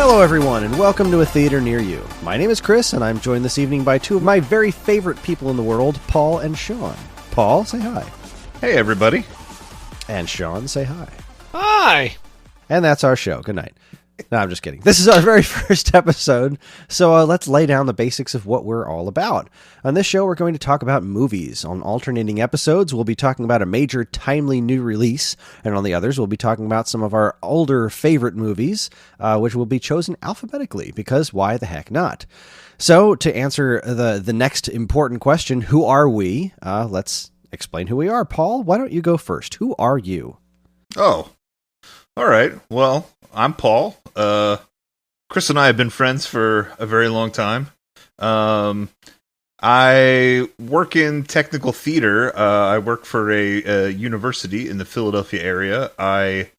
Hello everyone, and welcome to A Theater Near You. My name is Kris, and I'm joined this evening by two of my very favorite people in the world, Paul and Sean. Paul, say hi. Hey everybody. And Sean, say hi. Hi! And that's our show. Good night. No, I'm just kidding. This is our very first episode, so let's lay down the basics of what we're all about. On this show, we're going to talk about movies. On alternating episodes, we'll be talking about a major, timely new release, and on the others, we'll be talking about some of our older favorite movies, which will be chosen alphabetically, because why the heck not? So, to answer the next important question, who are we? Let's explain who we are. Paul, why don't you go first? Who are you? Oh, all right. Well, I'm Paul. Kris and I have been friends for a very long time. I work in technical theater. I work for a university in the Philadelphia area. I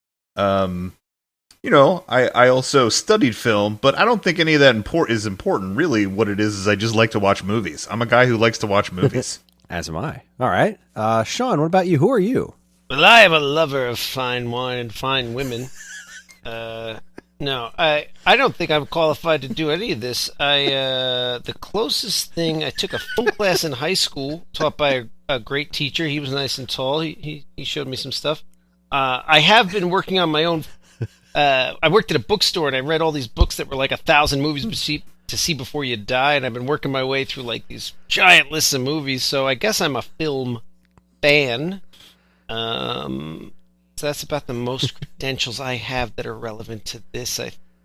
also studied film, but I don't think any of that is important. Really, what it is I just like to watch movies. I'm a guy who likes to watch movies. As am I. All right. Sean, what about you? Who are you? Well, I am a lover of fine wine and fine women. No, I don't think I'm qualified to do any of this. The closest thing, I took a film class in high school, taught by a great teacher. He was nice and tall. He showed me some stuff. I have been working on my own. I worked at a bookstore and I read all these books that were like 1,000 movies to see before you die, and I've been working my way through like these giant lists of movies. So I guess I'm a film fan. So that's about the most credentials I have that are relevant to this.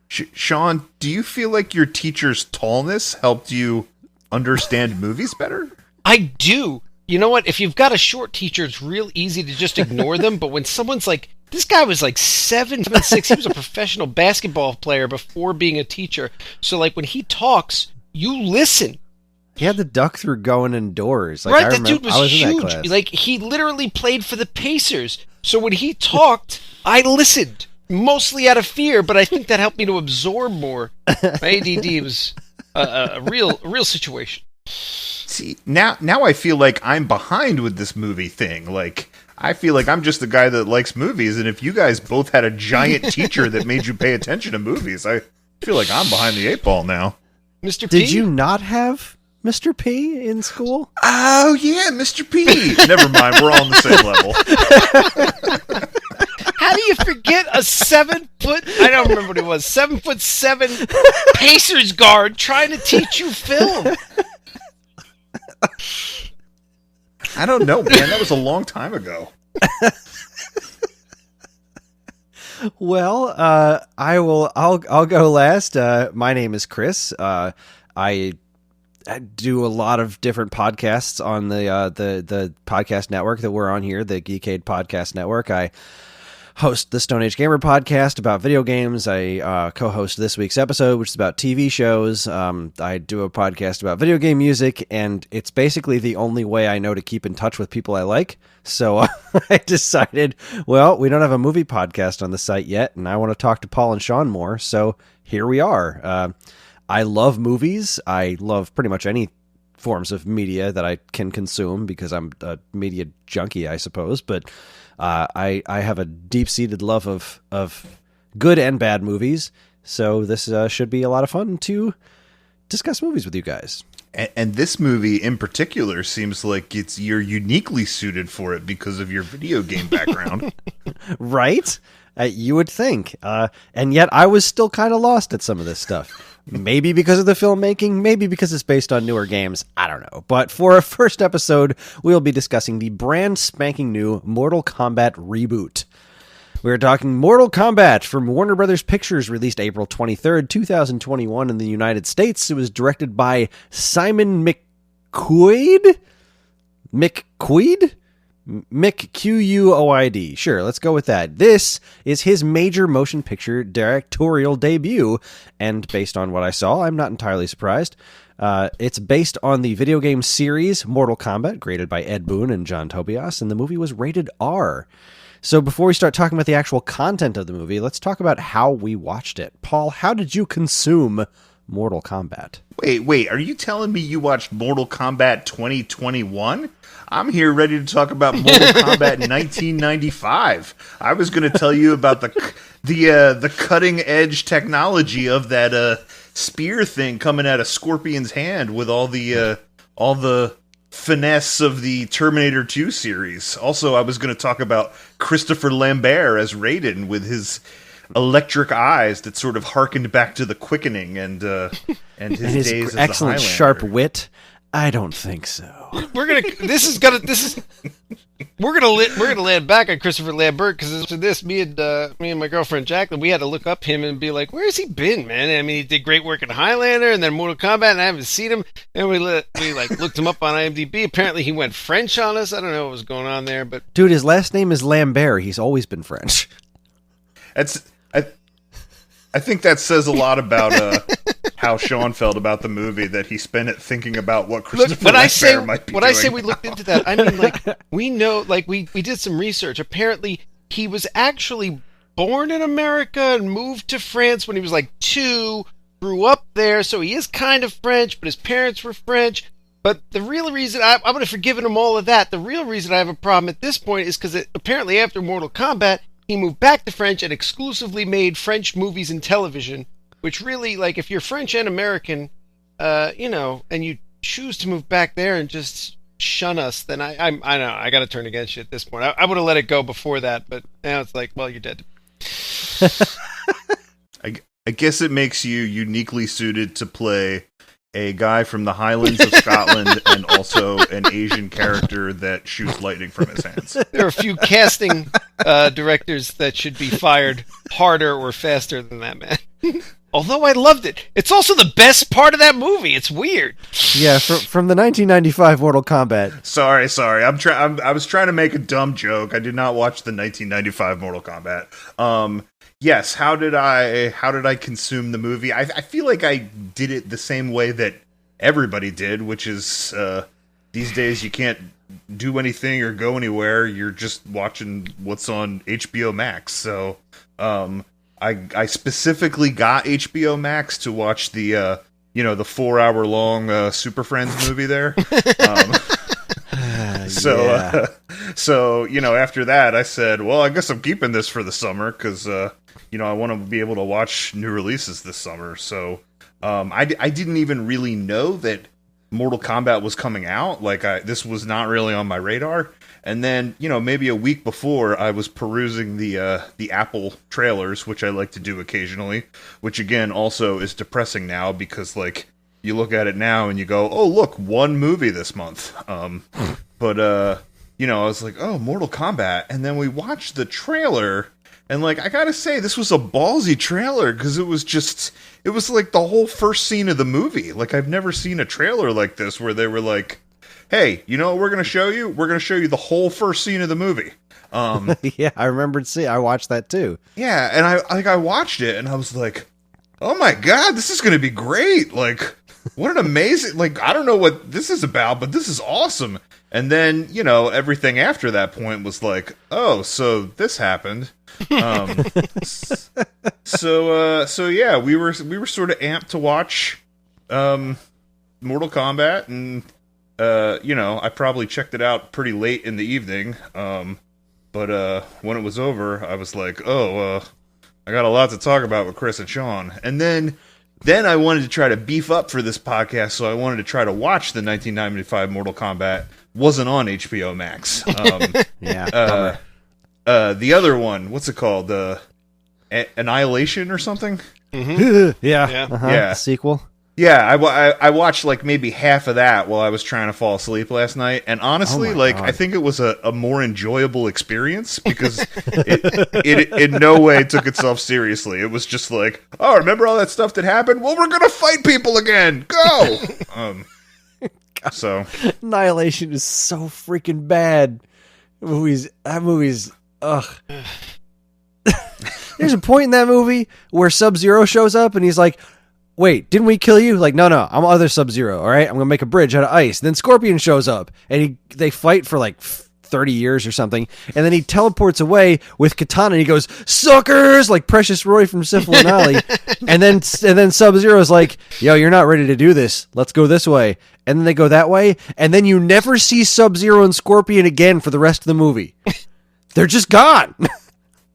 Sean, do you feel like your teacher's tallness helped you understand movies better? I do. You know what? If you've got a short teacher, it's real easy to just ignore them. But when someone's like, this guy was like 7'6", he was a professional basketball player before being a teacher. So like when he talks, you listen. He had to duck through going indoors. Like, right, that dude was huge. Like, he literally played for the Pacers. So when he talked, I listened, mostly out of fear, but I think that helped me to absorb more. My ADD was a real situation. See, now I feel like I'm behind with this movie thing. Like, I feel like I'm just the guy that likes movies, and if you guys both had a giant teacher that made you pay attention to movies, I feel like I'm behind the 8 ball now. Mr. P? Did you not have Mr. P in school? Oh, yeah, Mr. P. Never mind, we're all on the same level. How do you forget a 7 foot, I don't remember what it was, 7'7" Pacers guard trying to teach you film? I don't know, man. That was a long time ago. Well, I'll go last. My name is Kris. I do a lot of different podcasts on the podcast network that we're on here, the Geekade Podcast Network. I host the Stone Age Gamer podcast about video games. I co-host this week's episode, which is about TV shows. I do a podcast about video game music, and it's basically the only way I know to keep in touch with people I like. So I decided, well, we don't have a movie podcast on the site yet, and I want to talk to Paul and Sean more, so here we are. I love movies. I love pretty much any forms of media that I can consume because I'm a media junkie, I suppose. But I have a deep-seated love of good and bad movies. So this should be a lot of fun to discuss movies with you guys. And this movie in particular seems like you're uniquely suited for it because of your video game background. Right? You would think. And yet I was still kind of lost at some of this stuff. Maybe because of the filmmaking, maybe because it's based on newer games, I don't know. But for our first episode, we'll be discussing the brand spanking new Mortal Kombat reboot. We're talking Mortal Kombat from Warner Brothers Pictures, released April 23rd, 2021 in the United States. It was directed by Simon McQuoid? McQuoid? Sure, let's go with that. This is his major motion picture directorial debut, and based on what I saw, I'm not entirely surprised. It's based on the video game series Mortal Kombat, created by Ed Boon and John Tobias, and the movie was rated R. So before we start talking about the actual content of the movie, let's talk about how we watched it. Paul, how did you consume Mortal Kombat? Wait, are you telling me you watched Mortal Kombat 2021? I'm here ready to talk about Mortal Kombat 1995. I was going to tell you about the cutting edge technology of that spear thing coming out of Scorpion's hand with all the finesse of the Terminator 2 series. Also, I was going to talk about Christopher Lambert as Raiden with his electric eyes that sort of harkened back to the Quickening and his days as the excellent Highlander. sharp wit. I don't think so. We're gonna land back on Christopher Lambert because after this, me and my girlfriend Jacqueline, we had to look up him and be like, where's he been, man? I mean, he did great work in Highlander and then Mortal Kombat, and I haven't seen him. And we looked him up on IMDb. Apparently, he went French on us. I don't know what was going on there, but Dude, his last name is Lambert. He's always been French. I think that says a lot about how Sean felt about the movie, that he spent it thinking about what Christopher Lambert might be doing. When I say we looked into that, I mean, like, we know, like, we did some research. Apparently, he was actually born in America and moved to France when he was, like, 2, grew up there, so he is kind of French, but his parents were French. But the real reason, I'm going to forgive him all of that. The real reason I have a problem at this point is because apparently after Mortal Kombat, he moved back to French and exclusively made French movies and television, which really, like, if you're French and American, and you choose to move back there and just shun us, then I know, I got to turn against you at this point. I would have let it go before that, but now it's like, well, you're dead. I guess it makes you uniquely suited to play a guy from the Highlands of Scotland and also an Asian character that shoots lightning from his hands. There are a few casting directors that should be fired harder or faster than that man. Although I loved it. It's also the best part of that movie. It's weird. Yeah, from the 1995 Mortal Kombat. Sorry. I was trying to make a dumb joke. I did not watch the 1995 Mortal Kombat. Yes, how did I consume the movie? I feel like I did it the same way that everybody did, which is these days you can't do anything or go anywhere. You're just watching what's on HBO Max. So I specifically got HBO Max to watch the the 4-hour long Super Friends movie there. So after that I said, well, I guess I'm keeping this for the summer because I want to be able to watch new releases this summer. So I didn't even really know that Mortal Kombat was coming out. Like this was not really on my radar. And then, maybe a week before, I was perusing the Apple trailers, which I like to do occasionally, which again also is depressing now because, like, you look at it now and you go, oh, look, one movie this month. But I was like, oh, Mortal Kombat. And then we watched the trailer, and, like, I gotta say, this was a ballsy trailer because it was like the whole first scene of the movie. Like, I've never seen a trailer like this where they were like, hey, you know what we're going to show you? We're going to show you the whole first scene of the movie. Yeah, I remembered I watched that too. Yeah, and I watched it and I was like, oh my God, this is going to be great. Like, what an amazing, like, I don't know what this is about, but this is awesome. And then, everything after that point was like, oh, so this happened. So yeah, we were sort of amped to watch Mortal Kombat, and I probably checked it out pretty late in the evening. But when it was over, I was like, I got a lot to talk about with Kris and Sean. And then I wanted to try to beef up for this podcast, so I wanted to try to watch the 1995 Mortal Kombat. Wasn't on HBO Max. Yeah. The other one, what's it called? Annihilation or something? Mm-hmm. Yeah. Yeah. Sequel. Yeah, I watched like maybe half of that while I was trying to fall asleep last night, and honestly, God. I think it was a more enjoyable experience because it in no way took itself seriously. It was just like, oh, remember all that stuff that happened? Well, we're gonna fight people again. Go. So Annihilation is so freaking bad. That movie's ugh. There's a point in that movie where Sub-Zero shows up and he's like, wait, didn't we kill you? Like, no, I'm other Sub-Zero, all right? I'm going to make a bridge out of ice. Then Scorpion shows up, and they fight for like 30 years or something, and then he teleports away with Katana, and he goes, suckers! Like Precious Roy from Syphil and Alley. and then Sub-Zero's like, yo, you're not ready to do this. Let's go this way. And then they go that way, and then you never see Sub-Zero and Scorpion again for the rest of the movie. They're just gone.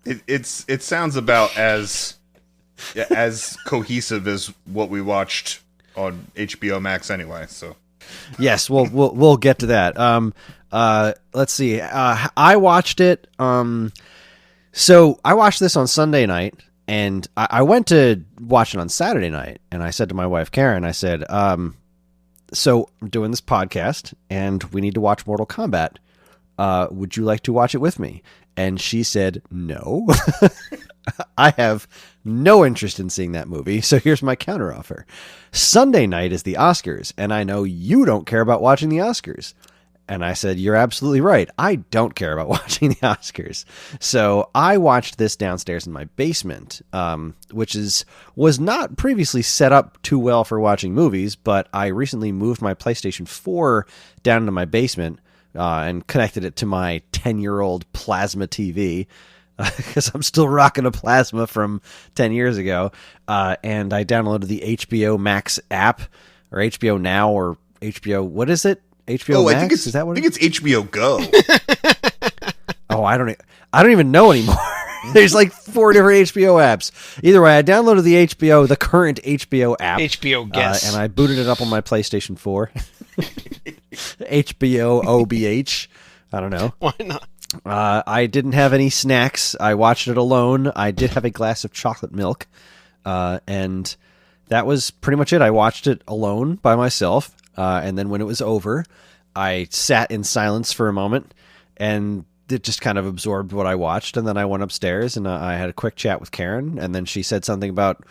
It sounds about as cohesive as what we watched on HBO Max anyway. So Yes, we'll get to that. Let's see. I watched it. So I watched this on Sunday night, and I went to watch it on Saturday night, and I said to my wife Karen, I said, "So I'm doing this podcast, and we need to watch Mortal Kombat. Would you like to watch it with me?" And she said, "No, I have no interest in seeing that movie. So here's my counteroffer. Sunday night is the Oscars, and I know you don't care about watching the Oscars." And I said, "You're absolutely right. I don't care about watching the Oscars." So I watched this downstairs in my basement, which was not previously set up too well for watching movies, but I recently moved my PlayStation 4 down into my basement and connected it to my 10-year-old plasma TV, because I'm still rocking a plasma from 10 years ago. And I downloaded the HBO Max app, or HBO Now, or HBO, what is it? HBO Max? I think Is that what I think it's HBO Go. Oh, I don't even know anymore. There's like 4 different HBO apps. Either way, I downloaded the current HBO app. HBO Guess. And I booted it up on my PlayStation 4. HBO OBH. I don't know. Why not? I didn't have any snacks. I watched it alone. I did have a glass of chocolate milk. And that was pretty much it. I watched it alone by myself. And then when it was over, I sat in silence for a moment, and it just kind of absorbed what I watched. And then I went upstairs, and I had a quick chat with Karen. And then she said something about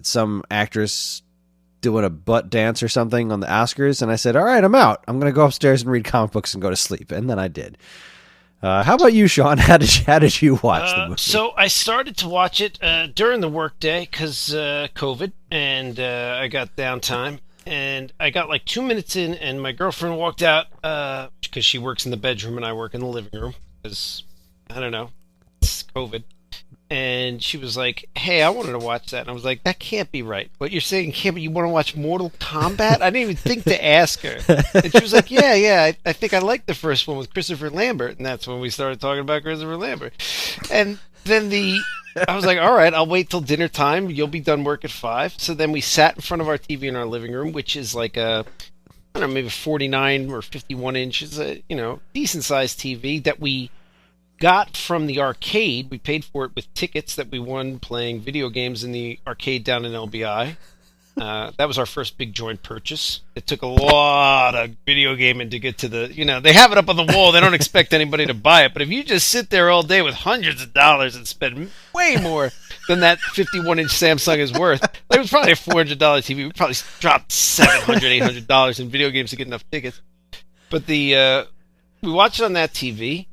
some actress doing a butt dance or something on the Oscars. And I said, "All right, I'm out. I'm going to go upstairs and read comic books and go to sleep." And then I did. How about you, Sean? How did you watch the movie? So I started to watch it during the workday because COVID, and I got downtime. And I got like 2 minutes in, and my girlfriend walked out because she works in the bedroom and I work in the living room because, I don't know, it's COVID. And she was like, "Hey, I wanted to watch that." And I was like, "That can't be right. What you're saying can't be. You want to watch Mortal Kombat?" I didn't even think to ask her. And she was like, yeah, I think I liked the first one with Christopher Lambert. And that's when we started talking about Christopher Lambert. And then I was like, "All right, I'll wait till dinner time. You'll be done work at 5. So then we sat in front of our TV in our living room, which is like I don't know, maybe 49 or 51 inches, decent sized TV that we got from the arcade. We paid for it with tickets that we won playing video games in the arcade down in LBI. That was our first big joint purchase. It took a lot of video gaming to get to they have it up on the wall. They don't expect anybody to buy it. But if you just sit there all day with hundreds of dollars and spend way more than that 51-inch Samsung is worth, it was probably a $400 TV. We probably dropped $700, $800 in video games to get enough tickets. But we watched it on that TV.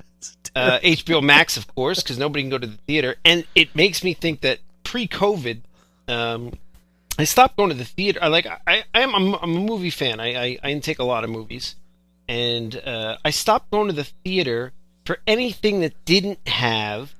HBO Max, of course, because nobody can go to the theater. And it makes me think that pre-COVID, I stopped going to the theater. I'm a movie fan. I intake a lot of movies. And I stopped going to the theater for anything that didn't have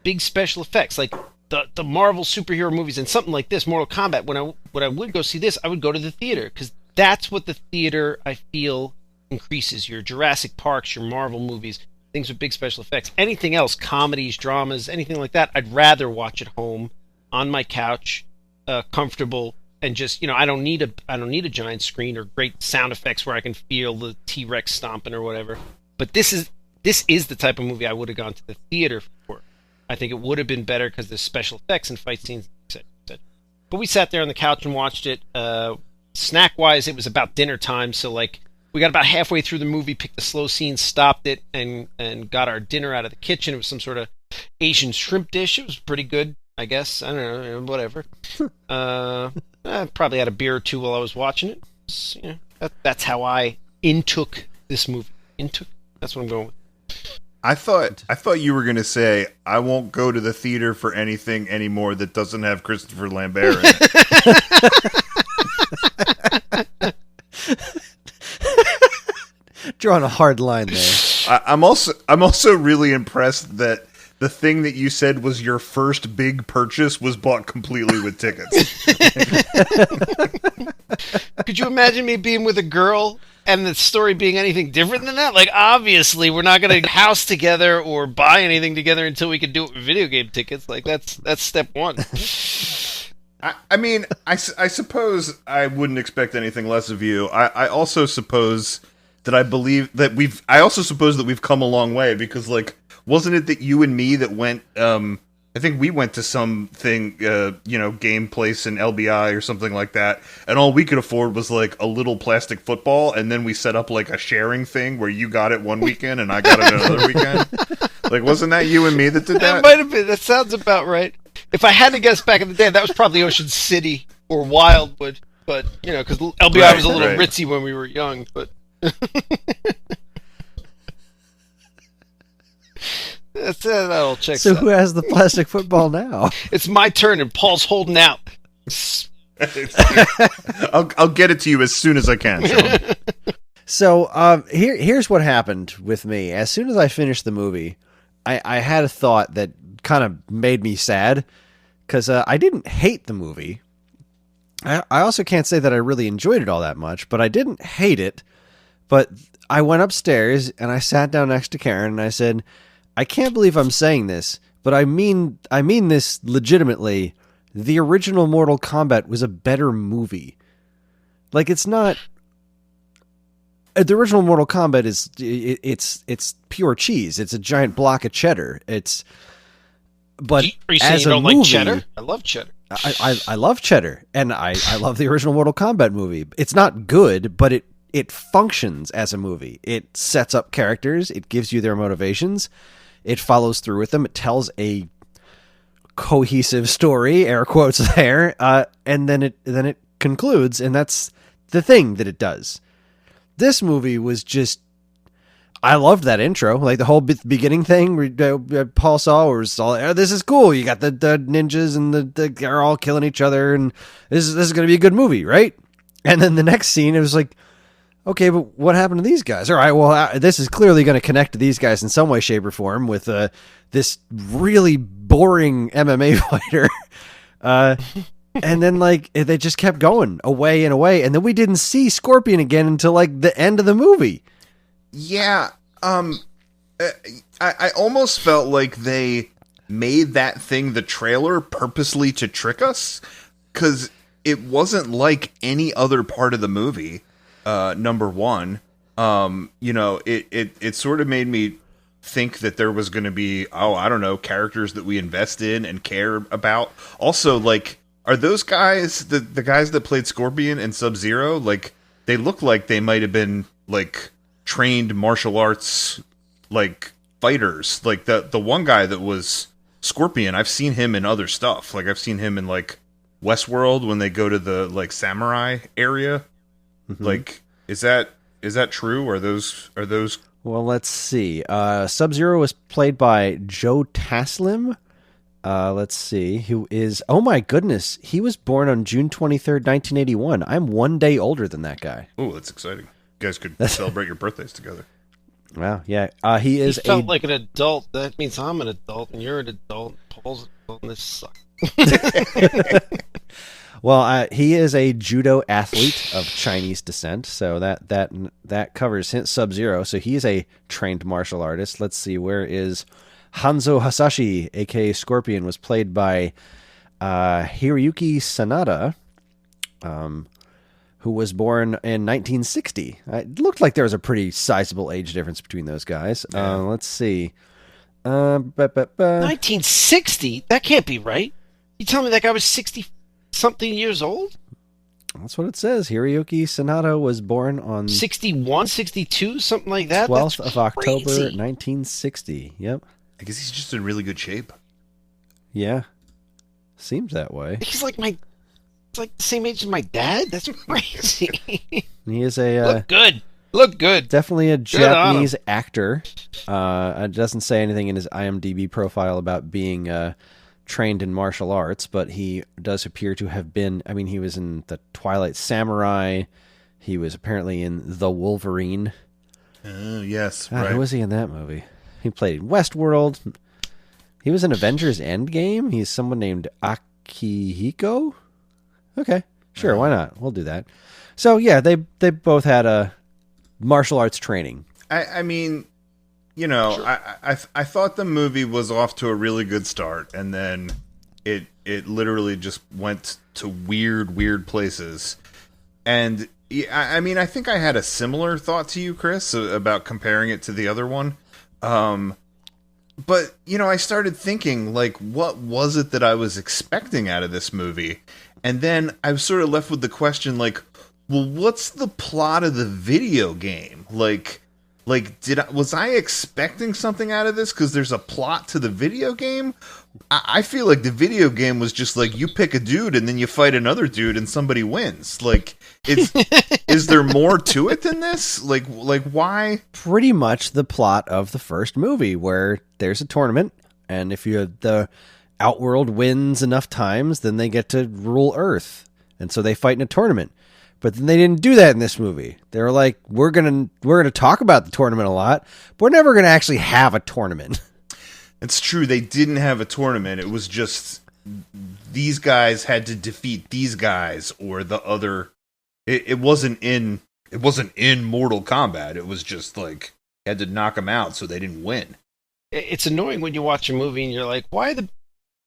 big special effects. Like the Marvel superhero movies and something like this, Mortal Kombat. When I would go see this, I would go to the theater. Because that's what the theater, I feel, increases. Your Jurassic Parks, your Marvel movies, things with big special effects. Anything else, comedies, dramas, anything like that, I'd rather watch at home on my couch, comfortable, and just I don't need a giant screen or great sound effects where I can feel the T-Rex stomping or whatever. But this is the type of movie I would have gone to the theater for. I think it would have been better because there's special effects and fight scenes, etc. But we sat there on the couch and watched it. Snack wise, it was about dinner time, so we got about halfway through the movie, picked the slow scene, stopped it, and got our dinner out of the kitchen. It was some sort of Asian shrimp dish. It was pretty good, I guess. I don't know, whatever. I probably had a beer or two while I was watching it. That's how I intook this movie. That's what I'm going with. I thought you were going to say, "I won't go to the theater for anything anymore that doesn't have Christopher Lambert in it." Drawing a hard line there. I'm also really impressed that the thing that you said was your first big purchase was bought completely with tickets. Could you imagine me being with a girl and the story being anything different than that? Like, obviously, we're not going to house together or buy anything together until we can do it with video game tickets. Like, that's step one. I mean, I suppose I wouldn't expect anything less of you. I also suppose that I also suppose that we've come a long way because, like, wasn't it that you and me that went, I think we went to something, game place in LBI or something like that, and all we could afford was, like, a little plastic football, and then we set up, like, a sharing thing where you got it one weekend and I got it another weekend. Like, wasn't that you and me that did that? That might have been. That sounds about right. If I had to guess back in the day, that was probably Ocean City or Wildwood, but, because LBI was a little ritzy when we were young, but... That'll check. So who has the plastic football now? It's my turn, and Paul's holding out. I'll get it to you as soon as I can, Sean. So here's what happened with me. As soon as I finished the movie, I had a thought that kind of made me sad because I didn't hate the movie. I also can't say that I really enjoyed it all that much, but I didn't hate it. But I went upstairs and I sat down next to Karen and I said, I can't believe I'm saying this, but I mean this legitimately. The original Mortal Kombat was a better movie. Like, it's not... The original Mortal Kombat it's pure cheese. It's a giant block of cheddar. But are you saying as you don't movie, like cheddar? I love cheddar. I love cheddar, and I love the original Mortal Kombat movie. It's not good, but it functions as a movie. It sets up characters. It gives you their motivations. It follows through with them. It tells a cohesive story, air quotes there, and then it concludes, and that's the thing that it does. This movie was just... I loved that intro, like the whole beginning thing where Paul saw was all, oh, this is cool. You got the ninjas and they're all killing each other, and this is going to be a good movie, right? And then the next scene, it was like, okay, but what happened to these guys? All right, well, this is clearly going to connect to these guys in some way, shape, or form with this really boring MMA fighter. And then, like, they just kept going away and away, and then we didn't see Scorpion again until, like, the end of the movie. Yeah, I almost felt like they made that thing the trailer purposely to trick us, because it wasn't like any other part of the movie. Number one, it sort of made me think that there was going to be, I don't know, characters that we invest in and care about. Also, like, are those guys the guys that played Scorpion and Sub-Zero? Like, they look like they might have been, like, trained martial arts, like, fighters. Like, the one guy that was Scorpion, I've seen him in other stuff. Like, I've seen him in, like, Westworld when they go to the, like, samurai area. Mm-hmm. Like, is that true? Are those? Well, let's see. Sub-Zero was played by Joe Taslim. Let's see. Who is... Oh my goodness. He was born on June 23rd, 1981. I'm one day older than that guy. Oh, that's exciting. You guys could celebrate your birthdays together. Wow, yeah. He felt like an adult. That means I'm an adult, and you're an adult. Paul's an adult, and this sucks. Well, he is a judo athlete of Chinese descent, so that covers Sub-Zero. So he is a trained martial artist. Let's see, where is Hanzo Hasashi, aka Scorpion, was played by Hiroyuki Sanada, who was born in 1960. It looked like there was a pretty sizable age difference between those guys. Yeah. Let's see. 1960? That can't be right. You tell me that guy was 60-something years old? That's what it says. Hiroyuki Sanada was born on 61, 62, something like that. 12th of October, 1960. Yep. I guess he's just in really good shape. Yeah. Seems that way. He's like the same age as my dad? That's crazy. He is a... Look good. Definitely a Japanese actor. It doesn't say anything in his IMDb profile about being trained in martial arts, but he does appear to have been... I mean, he was in the Twilight Samurai. He was apparently in The Wolverine. Yes, God, right. who was he in that movie? He played in Westworld. He was in Avengers Endgame. He's someone named Akihiko. Okay, sure, why not? We'll do that. So yeah, they both had a martial arts training. I mean, you know, sure. I thought the movie was off to a really good start, and then it literally just went to weird places. And I mean, I think I had a similar thought to you, Chris, about comparing it to the other one. But, you know, I started thinking, like, what was it that I was expecting out of this movie? And then I was sort of left with the question, like, well, what's the plot of the video game? Like, was I expecting something out of this? Because there's a plot to the video game? I feel like the video game was just like, you pick a dude and then you fight another dude and somebody wins. Like, is there more to it than this? Like why? Pretty much the plot of the first movie, where there's a tournament, and if the Outworld wins enough times, then they get to rule Earth. And so they fight in a tournament. But then they didn't do that in this movie. They were like, we're gonna talk about the tournament a lot, but we're never gonna actually have a tournament. It's true, they didn't have a tournament. It was just these guys had to defeat these guys or the other. It wasn't in Mortal Kombat. It was just like had to knock them out so they didn't win. It's annoying when you watch a movie and you're like, why are the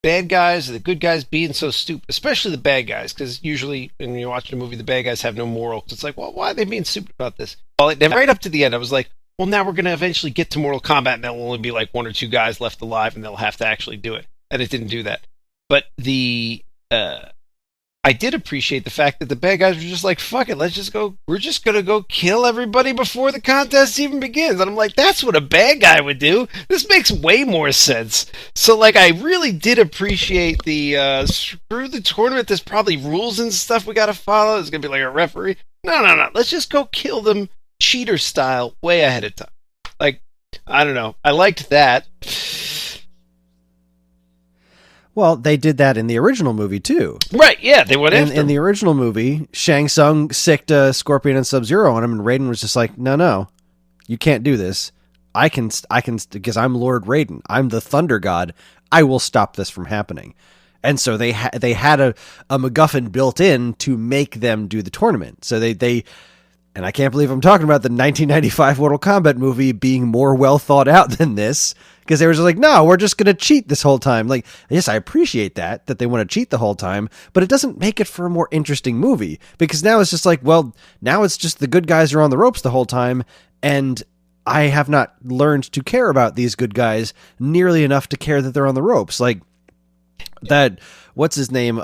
bad guys or the good guys being so stupid? Especially the bad guys, because usually when you're watching a movie, the bad guys have no morals. It's like, well, why are they being stupid about this? Well, right up to the end, I was like, well, now we're going to eventually get to Mortal Kombat, and there'll only be like one or two guys left alive, and they'll have to actually do it. And it didn't do that. But I did appreciate the fact that the bad guys were just like, fuck it, we're just going to go kill everybody before the contest even begins. And I'm like, that's what a bad guy would do. This makes way more sense. So, like, I really did appreciate the, screw the tournament, there's probably rules and stuff we got to follow. There's going to be like a referee. No. Let's just go kill them cheater style way ahead of time. Like, I don't know. I liked that. Well, they did that in the original movie, too. Right, yeah, they went after him. In the original movie, Shang Tsung sicked Scorpion and Sub-Zero on him, and Raiden was just like, no, you can't do this. I can, because I'm Lord Raiden. I'm the Thunder God. I will stop this from happening. And so they had a MacGuffin built in to make them do the tournament. So they and I can't believe I'm talking about the 1995 Mortal Kombat movie being more well thought out than this, because they were just like, no, we're just going to cheat this whole time. Like, yes, I appreciate that they want to cheat the whole time, but it doesn't make it for a more interesting movie, because now it's just like, well, now it's just the good guys are on the ropes the whole time, and I have not learned to care about these good guys nearly enough to care that they're on the ropes. Like that, what's his name?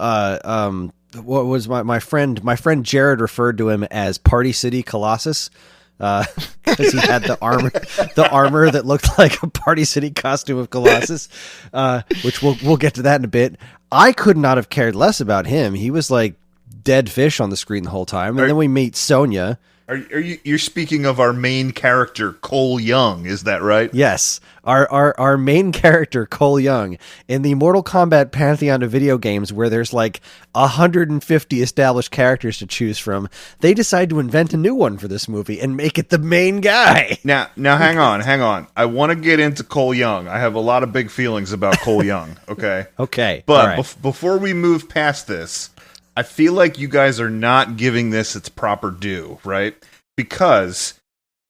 What was my friend Jared referred to him as Party City Colossus, because he had the armor that looked like a Party City costume of Colossus, which we'll get to that in a bit. I could not have cared less about him. He was like dead fish on the screen the whole time, and then we meet Sonya. You're speaking of our main character, Cole Young, is that right? Yes. Our main character, Cole Young, in the Mortal Kombat pantheon of video games where there's like 150 established characters to choose from, they decide to invent a new one for this movie and make it the main guy. Now hang on. I want to get into Cole Young. I have a lot of big feelings about Cole Young, okay? Okay. But before we move past this, I feel like you guys are not giving this its proper due, right? Because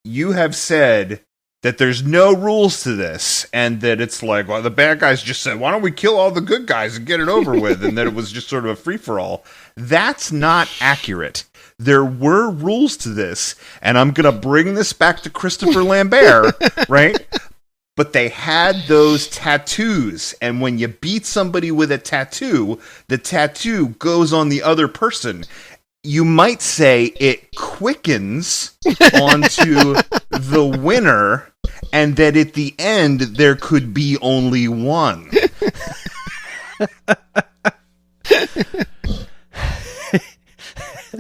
you have said that there's no rules to this, and that it's like, well, the bad guys just said, why don't we kill all the good guys and get it over with, and that it was just sort of a free-for-all. That's not accurate. There were rules to this, and I'm going to bring this back to Christopher Lambert, right? But they had those tattoos, and when you beat somebody with a tattoo, the tattoo goes on the other person. You might say it quickens onto the winner, and that at the end there could be only one.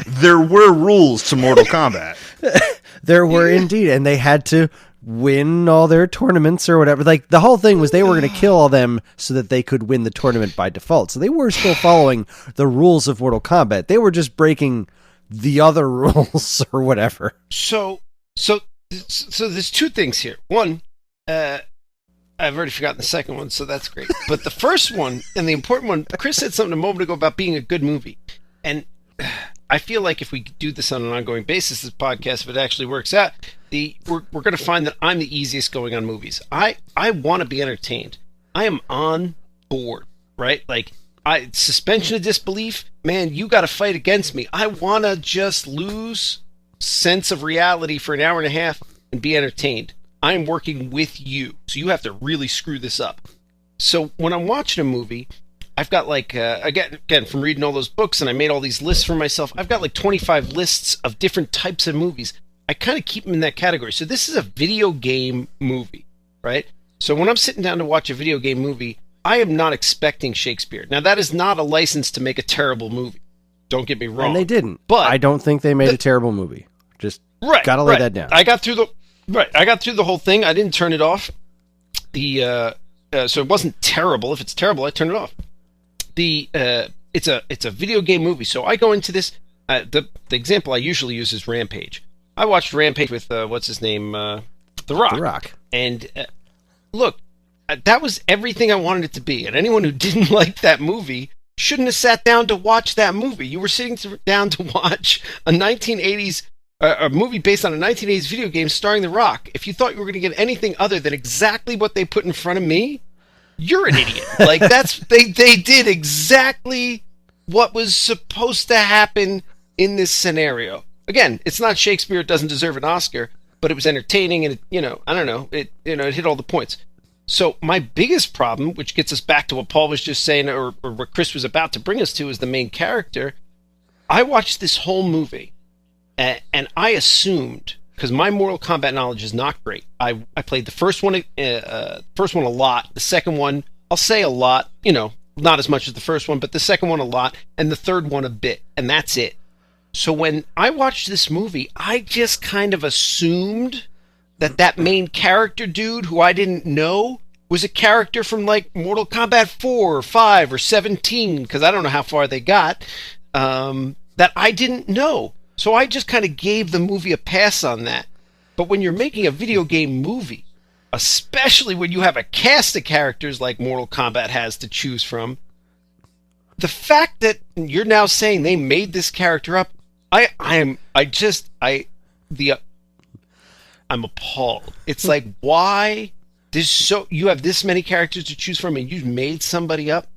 There were rules to Mortal Kombat. There were indeed, and they had to win all their tournaments or whatever. Like, the whole thing was they were going to kill all them so that they could win the tournament by default. So they were still following the rules of Mortal Kombat. They were just breaking the other rules or whatever. So there's two things here. One, I've already forgotten the second one, so that's great. But the first one, and the important one, Chris said something a moment ago about being a good movie. And I feel like if we do this on an ongoing basis, this podcast, if it actually works out, we're going to find that I'm the easiest going on movies. I want to be entertained. I am on board, right? Like, suspension of disbelief, man, you got to fight against me. I want to just lose sense of reality for an hour and a half and be entertained. I'm working with you, so you have to really screw this up. So when I'm watching a movie, I've got like, again, from reading all those books, and I made all these lists for myself, I've got like 25 lists of different types of movies. I kind of keep them in that category. So this is a video game movie, right? So when I'm sitting down to watch a video game movie, I am not expecting Shakespeare. Now, that is not a license to make a terrible movie. Don't get me wrong. And they didn't. But I don't think they made a terrible movie. Just gotta lay that down. I got through the whole thing. I didn't turn it off. So it wasn't terrible. If it's terrible, I turn it off. It's a video game movie. So I go into this. The example I usually use is Rampage. I watched Rampage with what's his name, The Rock. The Rock. And look, that was everything I wanted it to be. And anyone who didn't like that movie shouldn't have sat down to watch that movie. You were sitting down to watch a 1980s a movie based on a 1980s video game starring The Rock. If you thought you were going to get anything other than exactly what they put in front of me, you're an idiot. Like, they did exactly what was supposed to happen in this scenario. Again, it's not Shakespeare, it doesn't deserve an Oscar, but it was entertaining, and I don't know, it hit all the points. So my biggest problem, which gets us back to what Paul was just saying, or what Chris was about to bring us to, is the main character. I watched this whole movie, and I assumed, because my Mortal Kombat knowledge is not great. I played the first one a lot. The second one, I'll say a lot, not as much as the first one, but the second one a lot, and the third one a bit, and that's it. So when I watched this movie, I just kind of assumed that main character dude, who I didn't know, was a character from like Mortal Kombat 4 or 5 or 17, because I don't know how far they got, that I didn't know. So I just kind of gave the movie a pass on that. But when you're making a video game movie, especially when you have a cast of characters like Mortal Kombat has to choose from, the fact that you're now saying they made this character up, I'm appalled. It's like, why? You have this many characters to choose from, and you've made somebody up.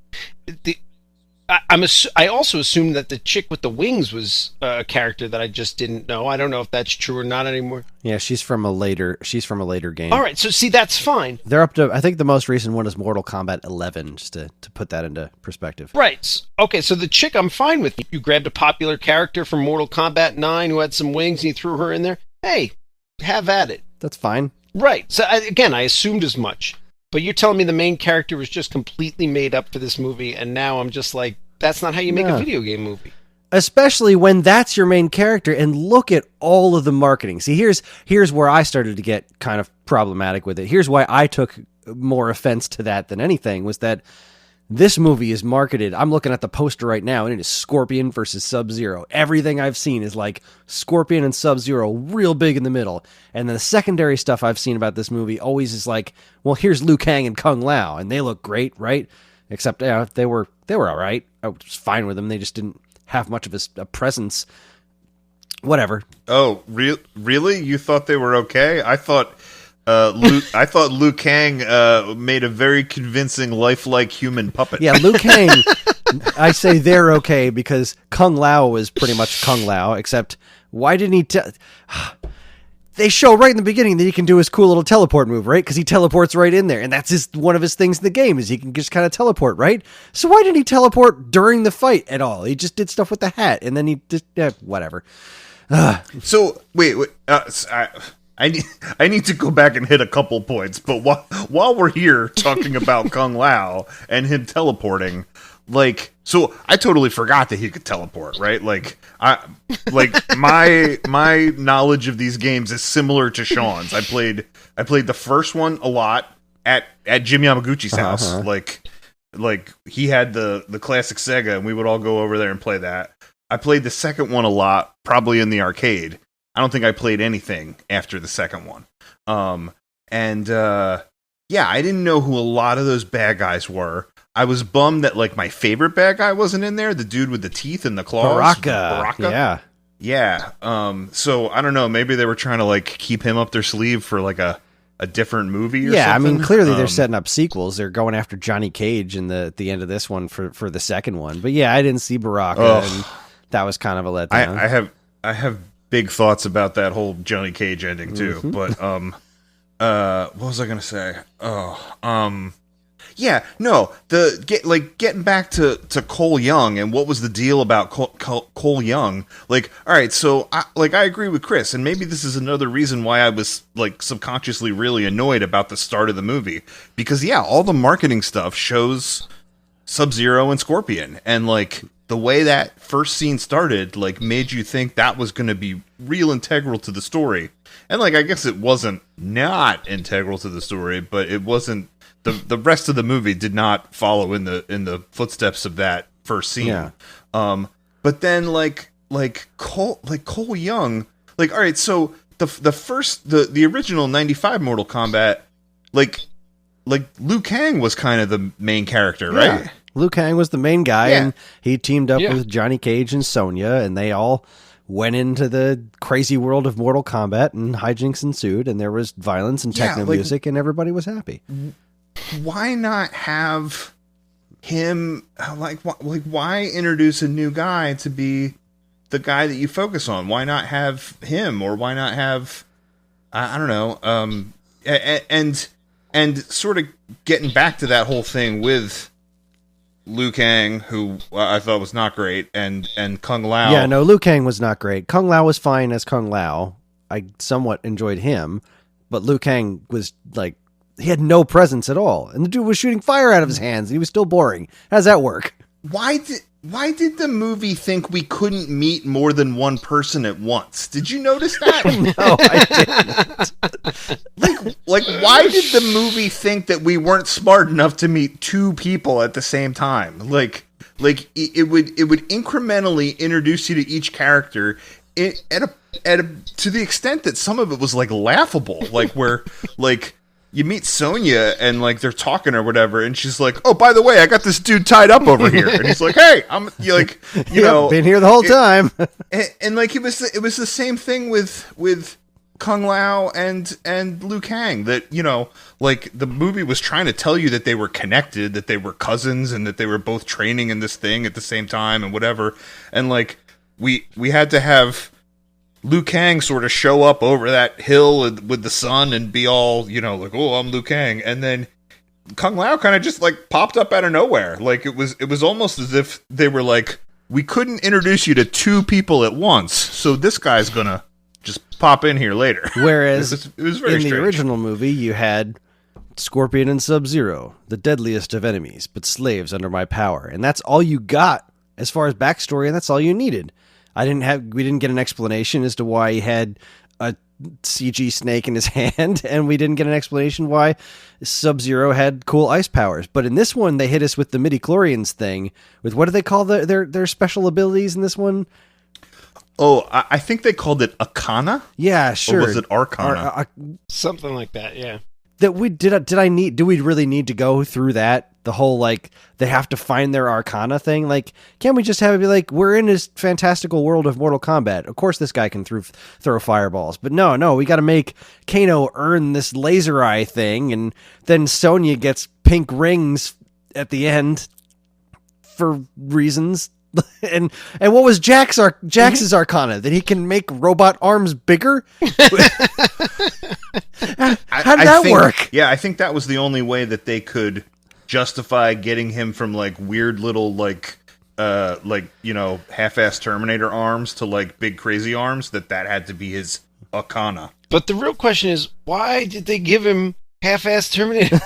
I also assumed that the chick with the wings was a character that I just didn't know. I don't know if that's true or not anymore. Yeah, she's from a later game. All right, so see, that's fine. They're up to, I think the most recent one is Mortal Kombat 11, just to put that into perspective. Right. Okay, so the chick I'm fine with. You grabbed a popular character from Mortal Kombat 9 who had some wings and you threw her in there. Hey, have at it. That's fine. Right. So again, I assumed as much. But you're telling me the main character was just completely made up for this movie, and now I'm just like, that's not how you make a video game movie. Especially when that's your main character, and look at all of the marketing. See, here's where I started to get kind of problematic with it. Here's why I took more offense to that than anything, was that this movie is marketed. I'm looking at the poster right now, and it is Scorpion versus Sub-Zero. Everything I've seen is like Scorpion and Sub-Zero real big in the middle. And then the secondary stuff I've seen about this movie always is like, well, here's Liu Kang and Kung Lao, and they look great, right? Except they were all right. I was fine with them. They just didn't have much of a presence. Whatever. Oh, really? You thought they were okay? I thought Liu Kang made a very convincing, lifelike human puppet. Yeah, Liu Kang. I say they're okay because Kung Lao was pretty much Kung Lao, except why didn't he They show right in the beginning that he can do his cool little teleport move, right? Because he teleports right in there, and that's one of his things in the game is he can just kind of teleport, right? So why didn't he teleport during the fight at all? He just did stuff with the hat, and then he just whatever. So wait, I need to go back and hit a couple points, but while we're here talking about Kung Lao and him teleporting, so I totally forgot that he could teleport, right? My knowledge of these games is similar to Sean's. I played the first one a lot at Jim Yamaguchi's house. Like he had the classic Sega, and we would all go over there and play that. I played the second one a lot, probably in the arcade. I don't think I played anything after the second one. yeah, I didn't know who a lot of those bad guys were. I was bummed that like my favorite bad guy wasn't in there, the dude with the teeth and the claws. Baraka. Yeah. Yeah. So I don't know, maybe they were trying to like keep him up their sleeve for like a different movie or yeah, something. I mean, clearly they're setting up sequels. They're going after Johnny Cage in the end of this one for the second one. But yeah, I didn't see Baraka, and that was kind of a letdown. I have big thoughts about that whole Johnny Cage ending too. Mm-hmm. But what was I gonna say? Yeah, no, getting back to Cole Young and what was the deal about Cole Young? Like, all right, so I agree with Chris, and maybe this is another reason why I was like subconsciously really annoyed about the start of the movie, because yeah, all the marketing stuff shows Sub-Zero and Scorpion, and like the way that first scene started, like made you think that was going to be real integral to the story, and like I guess it wasn't not integral to the story, but it wasn't. The rest of the movie did not follow in the footsteps of that first scene. Yeah. But then like Cole Young, like all right, so the original 95 Mortal Kombat, like Liu Kang was kind of the main character, right? Yeah. Liu Kang was the main guy, Yeah. and he teamed up with Johnny Cage and Sonya, and they all went into the crazy world of Mortal Kombat, and hijinks ensued, and there was violence and techno music, and everybody was happy. Why not have him why introduce a new guy to be the guy that you focus on? Why not have him, or why not have I don't know, and sort of getting back to that whole thing with Liu Kang, who I thought was not great, and Kung Lao. Yeah, no, Liu Kang was not great. Kung Lao was fine as Kung Lao. I somewhat enjoyed him, but Liu Kang was like, he had no presence at all, and the dude was shooting fire out of his hands, and he was still boring. How does that work? Why did the movie think we couldn't meet more than one person at once? Did you notice that? No, I didn't. Like why did the movie think that we weren't smart enough to meet two people at the same time? Like it would incrementally introduce you to each character to the extent that some of it was like laughable, like where like you meet Sonya and like they're talking or whatever, and she's like, "Oh, by the way, I got this dude tied up over here," and he's like, "Hey, you know, been here the whole time." and like it was the same thing with Kung Lao and Liu Kang, that, you know, like the movie was trying to tell you that they were connected, that they were cousins, and that they were both training in this thing at the same time and whatever, and like we had to have Liu Kang sort of show up over that hill with the sun and be all, you know, like, "Oh, I'm Liu Kang," and then Kung Lao kind of just like popped up out of nowhere. Like it was almost as if they were like, "We couldn't introduce you to two people at once, so this guy's gonna just pop in here later." Whereas it was very in strange. the original movie, you had Scorpion and Sub-Zero, the deadliest of enemies, but slaves under my power, and that's all you got as far as backstory, and that's all you needed. We didn't get an explanation as to why he had a CG snake in his hand, and we didn't get an explanation why Sub-Zero had cool ice powers. But in this one, they hit us with the midichlorians thing. With what do they call their special abilities in this one? Oh, I think they called it Arcana. Yeah, sure. Or was it Arcana? Something like that, yeah. Do we really need to go through that? The whole, like, they have to find their Arcana thing? Like, can't we just have it be like, we're in this fantastical world of Mortal Kombat. Of course this guy can throw fireballs. But no, we got to make Kano earn this laser eye thing, and then Sonya gets pink rings at the end for reasons. And what was Jax's Arcana? That he can make robot arms bigger? How did that work? Yeah, I think that was the only way that they could justify getting him from like weird little like you know, half-ass Terminator arms to like big crazy arms, that had to be his Arcana. But the real question is, why did they give him half-ass Terminator?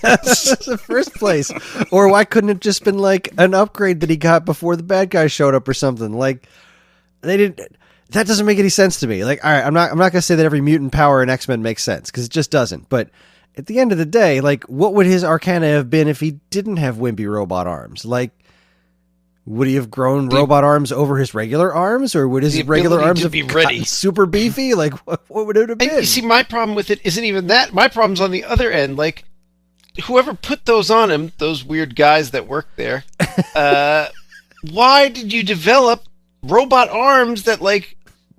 That's the first place. Or why couldn't it just been like an upgrade that he got before the bad guy showed up or something? Like, they didn't. That doesn't make any sense to me. Like, all right, I'm not gonna say that every mutant power in X-Men makes sense, because it just doesn't. But at the end of the day, like, what would his Arcana have been if he didn't have wimpy robot arms? Like, would he have grown robot arms over his regular arms, or would his regular arms have gotten super beefy? Like, what would it have been? And you see, my problem with it isn't even that. My problem's on the other end. Like, whoever put those on him, those weird guys that work there, why did you develop robot arms that like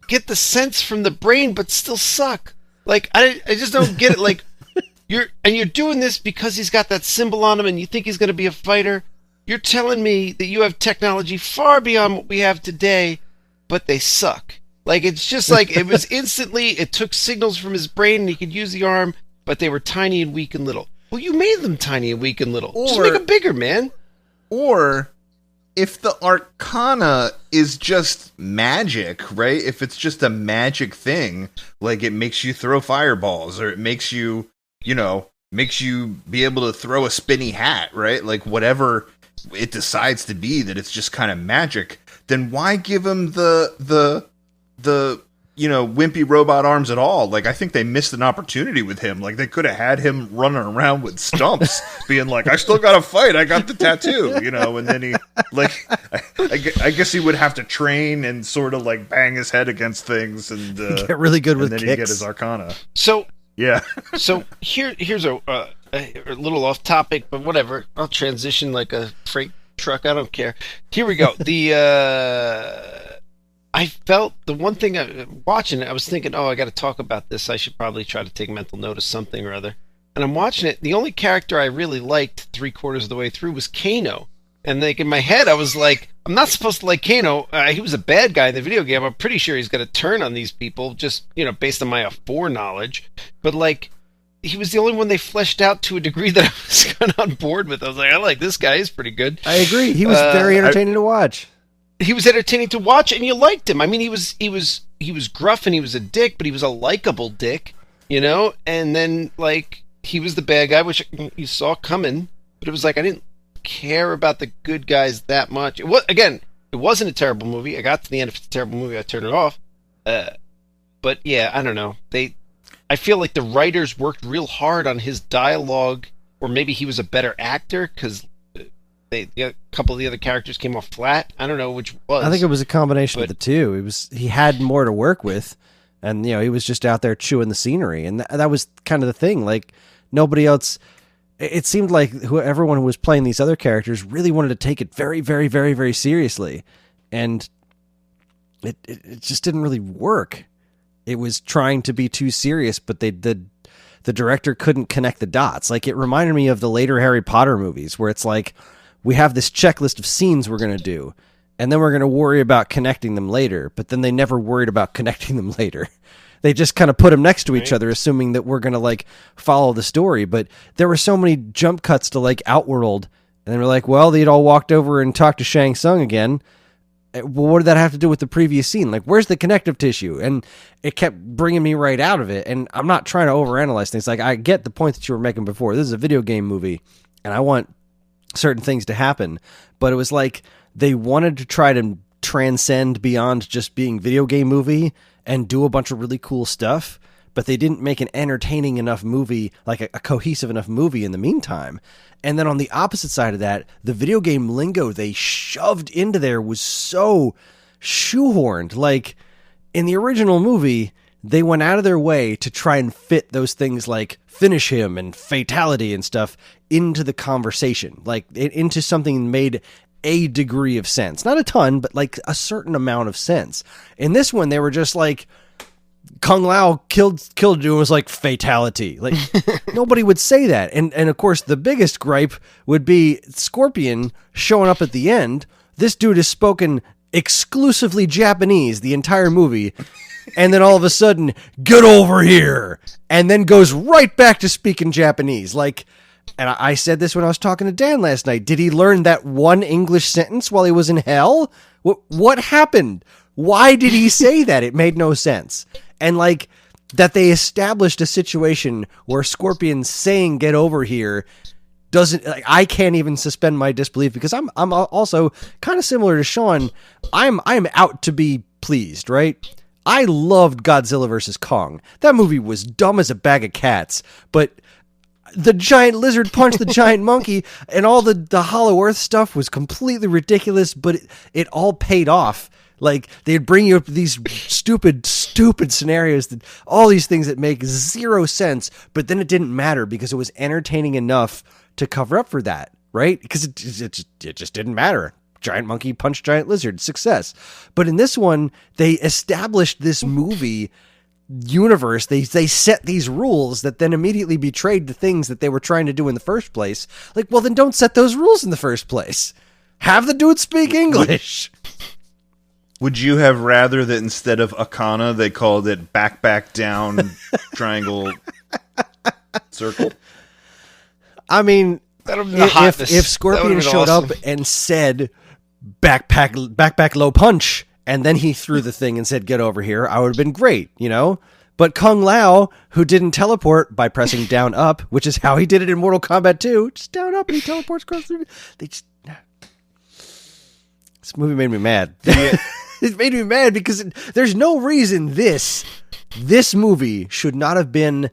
get the sense from the brain but still suck? Like I just don't get it. Like you're doing this because he's got that symbol on him and you think he's going to be a fighter. You're telling me that you have technology far beyond what we have today, but they suck. Like it's just like it was instantly. It took signals from his brain and he could use the arm, but they were tiny and weak and little. Well, you made them tiny and weak and little. Just make them bigger, man. Or if the Arcana is just magic, right? If it's just a magic thing, like it makes you throw fireballs, or it makes you, makes you be able to throw a spinny hat, right? Like whatever it decides to be, that it's just kind of magic. Then why give him the wimpy robot arms at all? Like, I think they missed an opportunity with him. Like, they could have had him running around with stumps, being like, I still got to fight. I got the tattoo, and then he, like, I guess he would have to train and sort of, like, bang his head against things and get really good with kicks. And then he'd get his Arcana. So, yeah. So, here's a little off topic, but whatever. I'll transition like a freight truck. I don't care. Here we go. I felt the one thing watching it, I was thinking, I got to talk about this. I should probably try to take mental note of something or other. And I'm watching it. The only character I really liked 3/4 of the way through was Kano. And like in my head, I was like, I'm not supposed to like Kano. He was a bad guy in the video game. I'm pretty sure he's going to turn on these people, just based on my foreknowledge. But like, he was the only one they fleshed out to a degree that I was kind of on board with. I was like, I like this guy. He's pretty good. I agree. He was very entertaining to watch. He was entertaining to watch, and you liked him. I mean, he was gruff and he was a dick, but he was a likable dick, And then like he was the bad guy, which you saw coming. But it was like I didn't care about the good guys that much. It wasn't a terrible movie. I got to the end of the terrible movie, I turned it off. But yeah, I don't know. I feel like the writers worked real hard on his dialogue, or maybe he was a better actor because a couple of the other characters came off flat. I don't know which was. I think it was a combination of the two. He had more to work with, and he was just out there chewing the scenery, and that was kind of the thing. Like nobody else. It seemed like everyone who was playing these other characters really wanted to take it very, very, very, very seriously, and it just didn't really work. It was trying to be too serious, but the director couldn't connect the dots. Like it reminded me of the later Harry Potter movies, where it's like, we have this checklist of scenes we're going to do, and then we're going to worry about connecting them later. But then they never worried about connecting them later. They just kind of put them next to each other, assuming that we're going to like follow the story. But there were so many jump cuts to like Outworld, and they were like, well, they'd all walked over and talked to Shang Tsung again. Well, what did that have to do with the previous scene? Like, where's the connective tissue? And it kept bringing me right out of it. And I'm not trying to overanalyze things. Like, I get the point that you were making before. This is a video game movie, and I want certain things to happen, but it was like they wanted to try to transcend beyond just being video game movie and do a bunch of really cool stuff, but they didn't make an entertaining enough movie, like a cohesive enough movie in the meantime. And then on the opposite side of that, the video game lingo they shoved into there was so shoehorned. Like in the original movie, they went out of their way to try and fit those things like finish him and fatality and stuff into the conversation, like into something made a degree of sense. Not a ton, but like a certain amount of sense. In this one, they were just like, Kung Lao killed dude and was like fatality. Like nobody would say that. And of course, the biggest gripe would be Scorpion showing up at the end. This dude has spoken exclusively Japanese the entire movie. And then all of a sudden, get over here, and then goes right back to speaking Japanese. Like, and I said this when I was talking to Dan last night. Did he learn that one English sentence while he was in hell? What happened? Why did he say that? It made no sense. And like that they established a situation where Scorpion saying "get over here" doesn't, like, I can't even suspend my disbelief, because I'm also kind of similar to Sean. I'm out to be pleased, right? I loved Godzilla vs. Kong. That movie was dumb as a bag of cats, but the giant lizard punched the giant monkey, and all the Hollow Earth stuff was completely ridiculous, but it all paid off Like, they'd bring you up these stupid scenarios, that all these things that make zero sense, but then it didn't matter because it was entertaining enough to cover up for that, right? Because it just didn't matter. Giant monkey punched giant lizard, success. But in this one, they established this movie universe. They set these rules that then immediately betrayed the things that they were trying to do in the first place. Like, well, then don't set those rules in the first place. Have the dude speak English. Would you have rather that instead of Akana, they called it back, down, triangle, circle? I mean, if Scorpion showed awesome. up and said back, low punch, and then he threw the thing and said, get over here, I would have been great, you know? But Kung Lao, who didn't teleport by pressing down up, which is how he did it in Mortal Kombat 2, just down up and he teleports across the... This movie made me mad. Yeah. It made me mad because there's no reason this movie should not have been,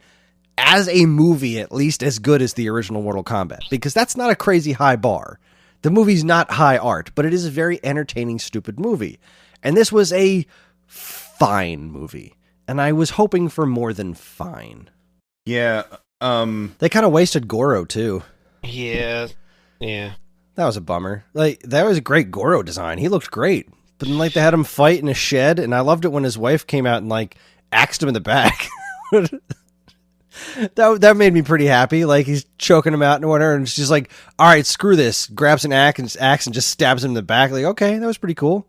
as a movie, at least as good as the original Mortal Kombat. Because that's not a crazy high bar. The movie's not high art, but it is a very entertaining, stupid movie. And this was a fine movie. And I was hoping for more than fine. Yeah. They kind of wasted Goro, too. Yeah. That was a bummer. Like, that was a great Goro design. He looked great. But then, like, they had him fight in a shed, and I loved it when his wife came out and, like, axed him in the back. That made me pretty happy. Like, he's choking him out and whatever, and she's like, all right, screw this. Grabs an axe and just stabs him in the back. Like, okay, that was pretty cool.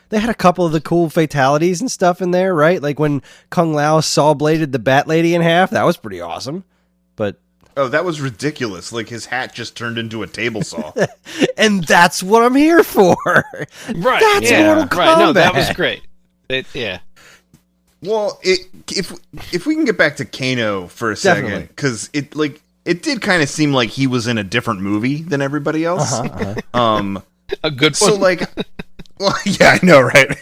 They had a couple of the cool fatalities and stuff in there, right? Like when Kung Lao saw-bladed the Bat Lady in half. That was pretty awesome. But... Oh, that was ridiculous. Like, his hat just turned into a table saw. And that's what I'm here for. Right. That's Mortal Kombat. Right. No, that was great. Yeah. Well, if we can get back to Kano for a second, because it did kind of seem like he was in a different movie than everybody else. A good one. So, like... Well, yeah, I know, right?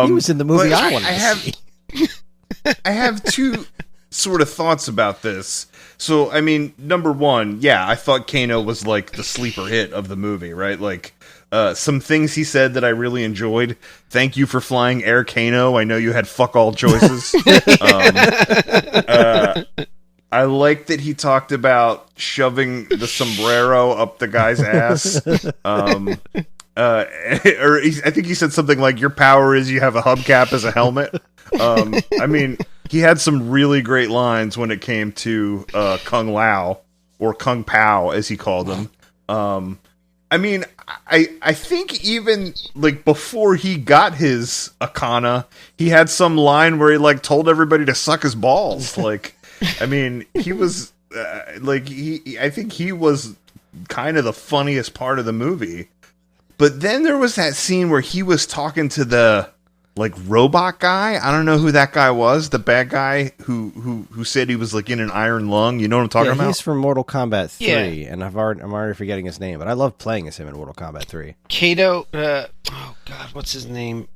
He was in the movie I wanted to see. I have two sort of thoughts about this. So, I mean, number one, yeah, I thought Kano was like the sleeper hit of the movie, right? Like, some things he said that I really enjoyed. Thank you for flying Air Kano. I know you had fuck all choices. I like that he talked about shoving the sombrero up the guy's ass. I think he said something like, your power is you have a hubcap as a helmet. I mean, he had some really great lines when it came to Kung Lao, or Kung Pao, as he called him. I mean, I think even, like, before he got his Akana, he had some line where he, like, told everybody to suck his balls. Like, I mean, he was, I think he was kind of the funniest part of the movie. But then there was that scene where he was talking to the, like, robot guy. I don't know who that guy was. The bad guy who said he was, like, in an iron lung. You know what I'm talking about? He's from Mortal Kombat 3, and I'm already forgetting his name, but I love playing as him in Mortal Kombat 3. Kato, oh god, what's his name?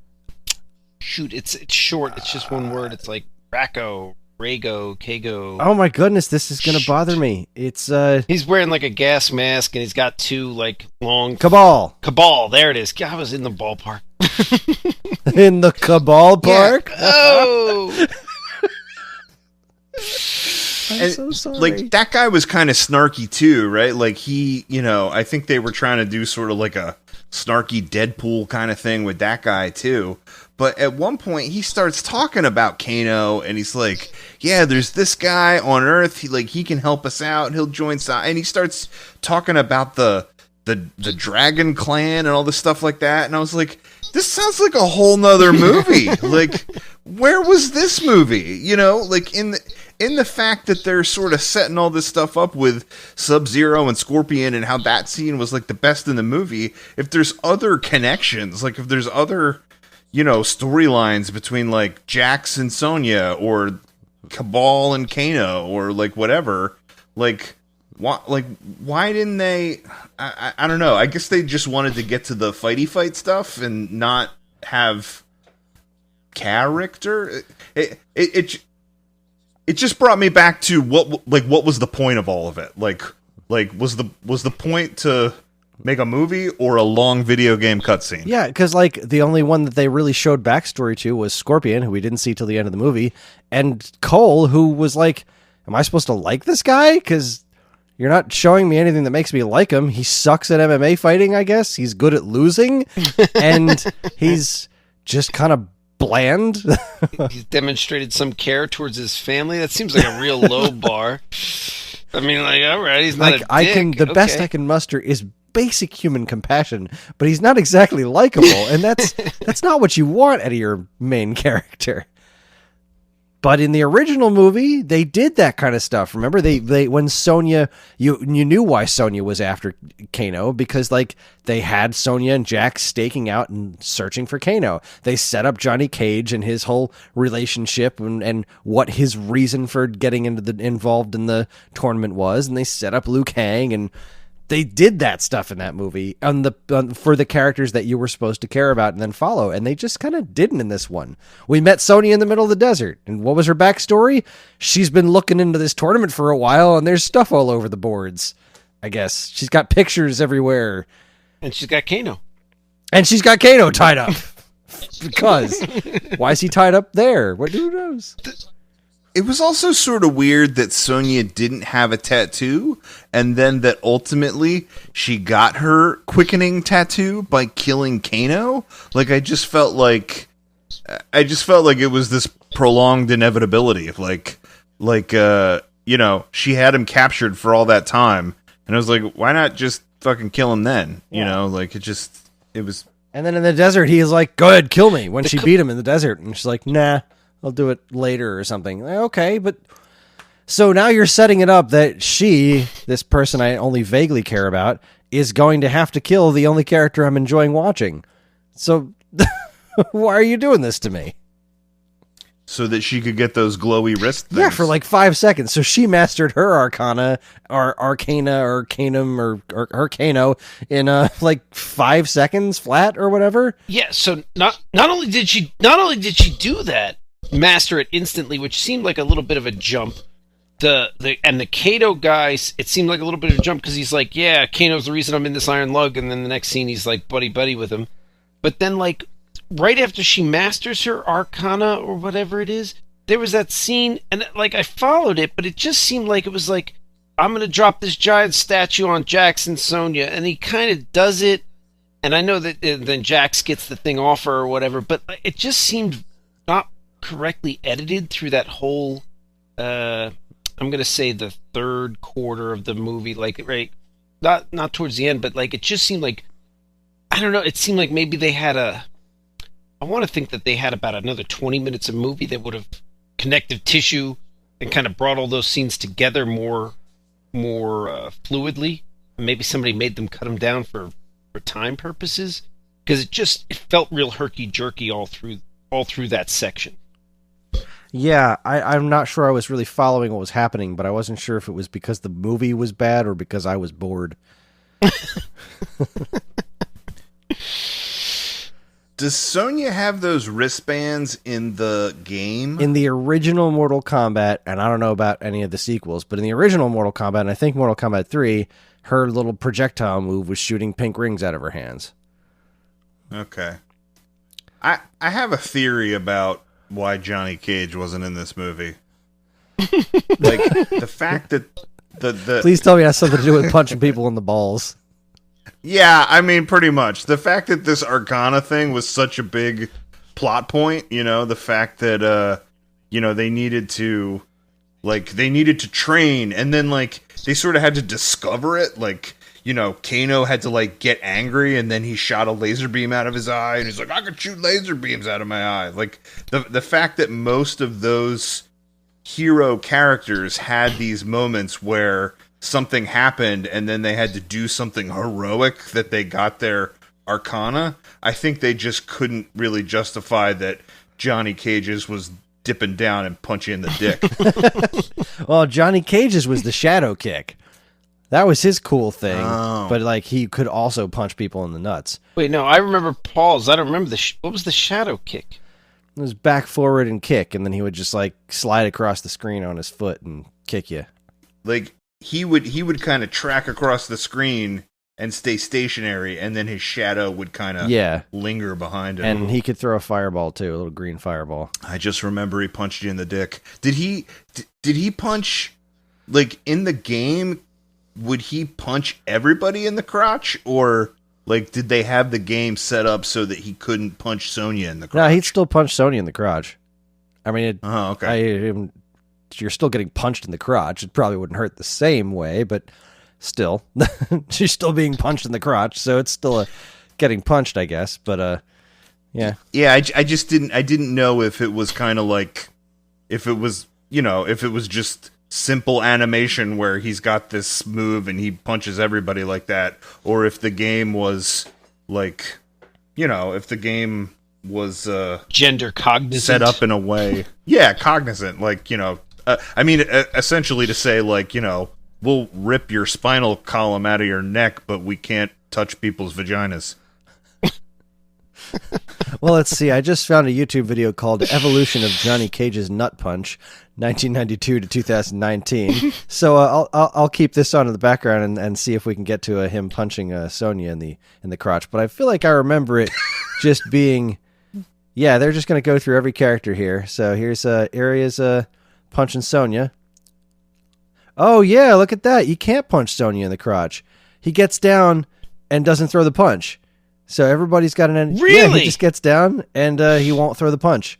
Shoot, it's short. It's just one word. It's like Rako, Rago, Kago. Oh my goodness, this is gonna bother me. It's he's wearing like a gas mask and he's got two like long Cabal. There it is. God, I was in the ballpark. In the Cabal Park. Yeah. Oh. I'm so sorry. Like, that guy was kind of snarky too, right? Like, he, you know, I think they were trying to do sort of like a snarky Deadpool kind of thing with that guy too. But at one point, he starts talking about Kano, and he's like, yeah, there's this guy on Earth. He can help us out. He'll join side. And he starts talking about the Dragon Clan and all this stuff like that. And I was like, this sounds like a whole nother movie. Like, where was this movie? You know, like, in the fact that they're sort of setting all this stuff up with Sub-Zero and Scorpion and how that scene was, like, the best in the movie. If there's other connections, like, if there's other... you know, storylines between, like, Jax and Sonya, or Cabal and Kano, or, like, whatever, why didn't they, I don't know, I guess they just wanted to get to the fighty fight stuff and not have character. It just brought me back to what was the point of all of it? Like, was the point to make a movie or a long video game cutscene. Yeah, because like the only one that they really showed backstory to was Scorpion, who we didn't see till the end of the movie, and Cole, who was like, am I supposed to like this guy? Because you're not showing me anything that makes me like him. He sucks at MMA fighting, I guess. He's good at losing, and he's just kind of bland. He's demonstrated some care towards his family. That seems like a real low bar. I mean, like, all right, he's not like, a dick. The best I can muster is basic human compassion, but he's not exactly likable, and that's not what you want out of your main character. But in the original movie, they did that kind of stuff. Remember, they when Sonya, you knew why Sonya was after Kano, because like they had Sonya and Jax staking out and searching for Kano. They set up Johnny Cage and his whole relationship and what his reason for getting involved in the tournament was, and they set up Liu Kang, and they did that stuff in that movie for the characters that you were supposed to care about and then follow, and they just kind of didn't in this one. We met Sonya in the middle of the desert, and what was her backstory? She's been looking into this tournament for a while, and there's stuff all over the boards, I guess. She's got pictures everywhere. And she's got Kano. And she's got Kano tied up. Because. Why is he tied up there? Who knows? It was also sort of weird that Sonya didn't have a tattoo, and then that ultimately she got her quickening tattoo by killing Kano. Like, I just felt like it was this prolonged inevitability of she had him captured for all that time, and I was like, why not just fucking kill him then? You know, like it was. And then in the desert, he is like, go ahead, kill me. When she beat him in the desert, and she's like, nah. I'll do it later or something. Okay, but so now you're setting it up that this person I only vaguely care about, is going to have to kill the only character I'm enjoying watching. So why are you doing this to me? So that she could get those glowy wrist things. Yeah, for like 5 seconds. So she mastered her arcana or canum or her Kano in like 5 seconds flat or whatever. Yeah, so not only did she do that, master it instantly, which seemed like a little bit of a jump. The Kato guys, it seemed like a little bit of a jump because he's like, yeah, Kano's the reason I'm in this iron lug, and then the next scene he's like buddy with him. But then like right after she masters her arcana or whatever it is, there was that scene, and like I followed it, but it just seemed like it was like, I'm gonna drop this giant statue on Jax and Sonya, and he kind of does it, and I know that then Jax gets the thing off her or whatever, but it just seemed not correctly edited through that whole I'm gonna say the third quarter of the movie, like right, not towards the end, but like it just seemed like, I don't know, it seemed like maybe they had I want to think that they had about another 20 minutes of movie that would have connective tissue and kind of brought all those scenes together more fluidly. Maybe somebody made them cut them down for time purposes, because it felt real herky-jerky all through that section. Yeah, I'm not sure I was really following what was happening, but I wasn't sure if it was because the movie was bad or because I was bored. Does Sonya have those wristbands in the game? In the original Mortal Kombat, and I don't know about any of the sequels, but in the original Mortal Kombat, and I think Mortal Kombat 3, her little projectile move was shooting pink rings out of her hands. Okay. I have a theory about why Johnny Cage wasn't in this movie. Like, the fact that the Please tell me it has something to do with punching people in the balls. Yeah, I mean, pretty much. The fact that this Arcana thing was such a big plot point, the fact that, they needed to train, and then, they sort of had to discover it, Kano had to, get angry, and then he shot a laser beam out of his eye, and he's like, I could shoot laser beams out of my eye. Like, the fact that most of those hero characters had these moments where something happened, and then they had to do something heroic that they got their Arcana, I think they just couldn't really justify that Johnny Cage's was dipping down and punching in the dick. Well, Johnny Cage's was the shadow kick. That was his cool thing, but he could also punch people in the nuts. Wait, no, I remember Paul's. I don't remember what was the shadow kick? It was back, forward, and kick, and then he would just slide across the screen on his foot and kick you. He would kind of track across the screen and stay stationary, and then his shadow would kind of linger behind him. And he could throw a fireball too, a little green fireball. I just remember he punched you in the dick. Did he punch, like, in the game, would he punch everybody in the crotch, or like did they have the game set up so that he couldn't punch Sonya in the crotch? No, he'd still punch Sonya in the crotch. I mean, you're still getting punched in the crotch. It probably wouldn't hurt the same way, but still, she's still being punched in the crotch, so it's still getting punched, I guess. But yeah. I just didn't know if it was kind of like, if it was just simple animation where he's got this move and he punches everybody like that, or if the game was like, if the game was gender cognizant, set up in a way, cognizant, like, essentially to say, like, we'll rip your spinal column out of your neck, but we can't touch people's vaginas. Well, let's see. I just found a YouTube video called Evolution of Johnny Cage's Nut Punch, 1992 to 2019. So I'll keep this on in the background and see if we can get to him punching Sonya in the crotch. But I feel like I remember it just being, they're just going to go through every character here. So here's Arya's punching Sonya. Oh, yeah, look at that. You can't punch Sonya in the crotch. He gets down and doesn't throw the punch. So everybody's got an... Really? Yeah, he just gets down and he won't throw the punch.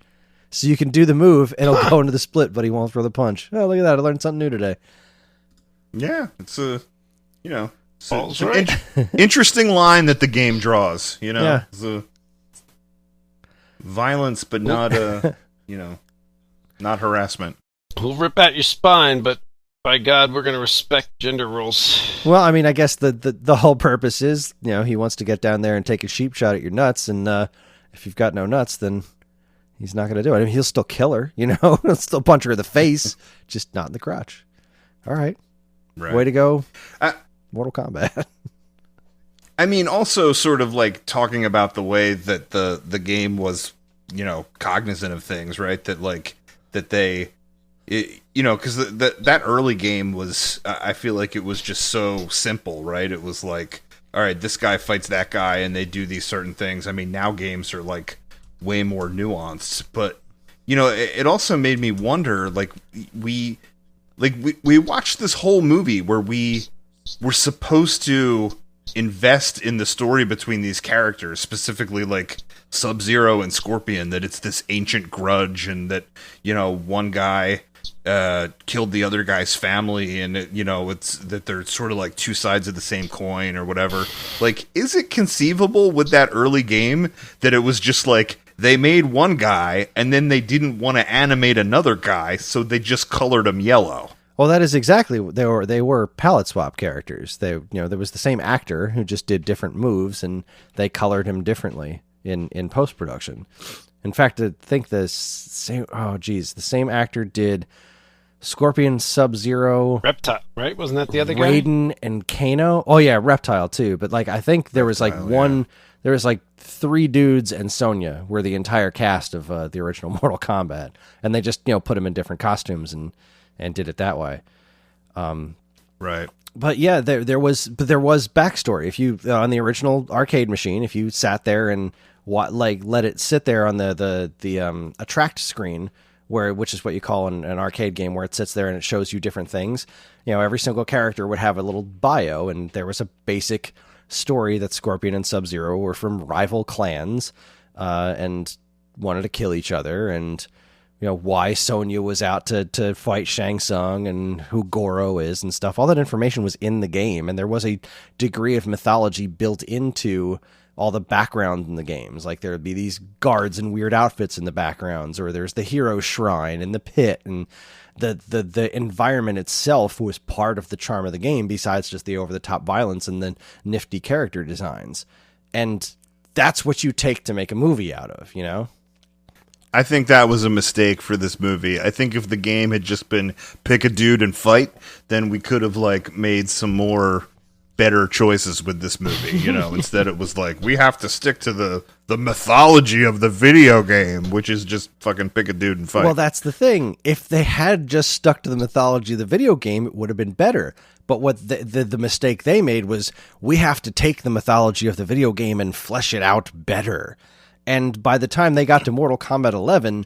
So you can do the move and it'll go into the split, but he won't throw the punch. Oh, look at that. I learned something new today. Yeah, it's interesting line that the game draws, Yeah. It's violence, but not, not harassment. We'll rip out your spine, but by God, we're going to respect gender roles. Well, I mean, I guess the whole purpose is, he wants to get down there and take a sheep shot at your nuts, and if you've got no nuts, then he's not going to do it. I mean, he'll still kill her, he'll still punch her in the face, just not in the crotch. All right. Way to go, Mortal Kombat. I mean, also sort of like talking about the way that the game was, cognizant of things, right? That like that they, because that early game was, I feel like it was just so simple, right? It was like, all right, this guy fights that guy, and they do these certain things. I mean, now games are like way more nuanced, but it also made me wonder, like we watched this whole movie where we were supposed to invest in the story between these characters, specifically like Sub-Zero and Scorpion, that it's this ancient grudge, and that one guy killed the other guy's family, and it's that they're sort of like two sides of the same coin or whatever. Like, is it conceivable with that early game that it was just like they made one guy and then they didn't want to animate another guy, so they just colored him yellow? Well, that is exactly, they were palette swap characters. There was the same actor who just did different moves, and they colored him differently in post production. In fact, I think the same actor did Scorpion, Sub-Zero, Reptile, right? Wasn't that the other guy? Raiden and Kano. Oh yeah, Reptile too. But like, I think there was there was like 3 dudes and Sonya were the entire cast of the original Mortal Kombat, and they just put them in different costumes and did it that way. Right. But yeah, there was backstory. If you on the original arcade machine, if you sat there and let it sit there on the attract screen, which is what you call an arcade game, where it sits there and it shows you different things. Every single character would have a little bio, and there was a basic story that Scorpion and Sub-Zero were from rival clans and wanted to kill each other, and why Sonya was out to fight Shang Tsung, and who Goro is and stuff. All that information was in the game, and there was a degree of mythology built into all the background in the games. Like, there would be these guards in weird outfits in the backgrounds, or there's the hero shrine and the pit, and the environment itself was part of the charm of the game, besides just the over-the-top violence and the nifty character designs. And that's what you take to make a movie out of, I think that was a mistake for this movie. I think if the game had just been pick a dude and fight, then we could have like made some more better choices with this movie. Instead it was like, we have to stick to the mythology of the video game, which is just fucking pick a dude and fight. Well, that's the thing. If they had just stuck to the mythology of the video game, it would have been better. But what the mistake they made was, we have to take the mythology of the video game and flesh it out better. And by the time they got to Mortal Kombat 11,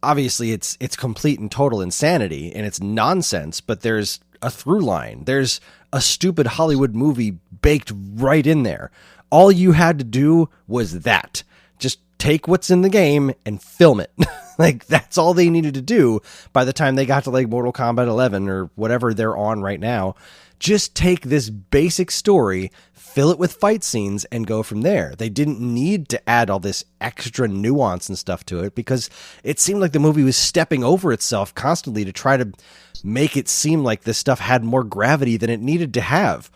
obviously it's complete and total insanity and it's nonsense, but there's a through line. There's a stupid Hollywood movie baked right in there. All you had to do was that. Just take what's in the game and film it. Like, that's all they needed to do by the time they got to like Mortal Kombat 11 or whatever they're on right now. Just take this basic story, fill it with fight scenes, and go from there. They didn't need to add all this extra nuance and stuff to it, because it seemed like the movie was stepping over itself constantly to try to make it seem like this stuff had more gravity than it needed to have.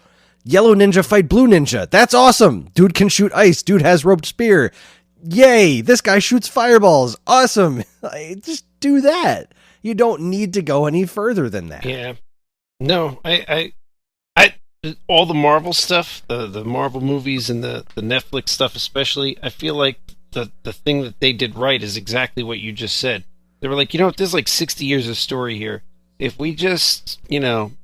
Yellow ninja fight blue ninja. That's awesome. Dude can shoot ice. Dude has roped spear. Yay. This guy shoots fireballs. Awesome. Just do that. You don't need to go any further than that. Yeah. No, I all the Marvel stuff, the Marvel movies and the Netflix stuff especially, I feel like the thing that they did right is exactly what you just said. They were like, there's like 60 years of story here. If we just, kind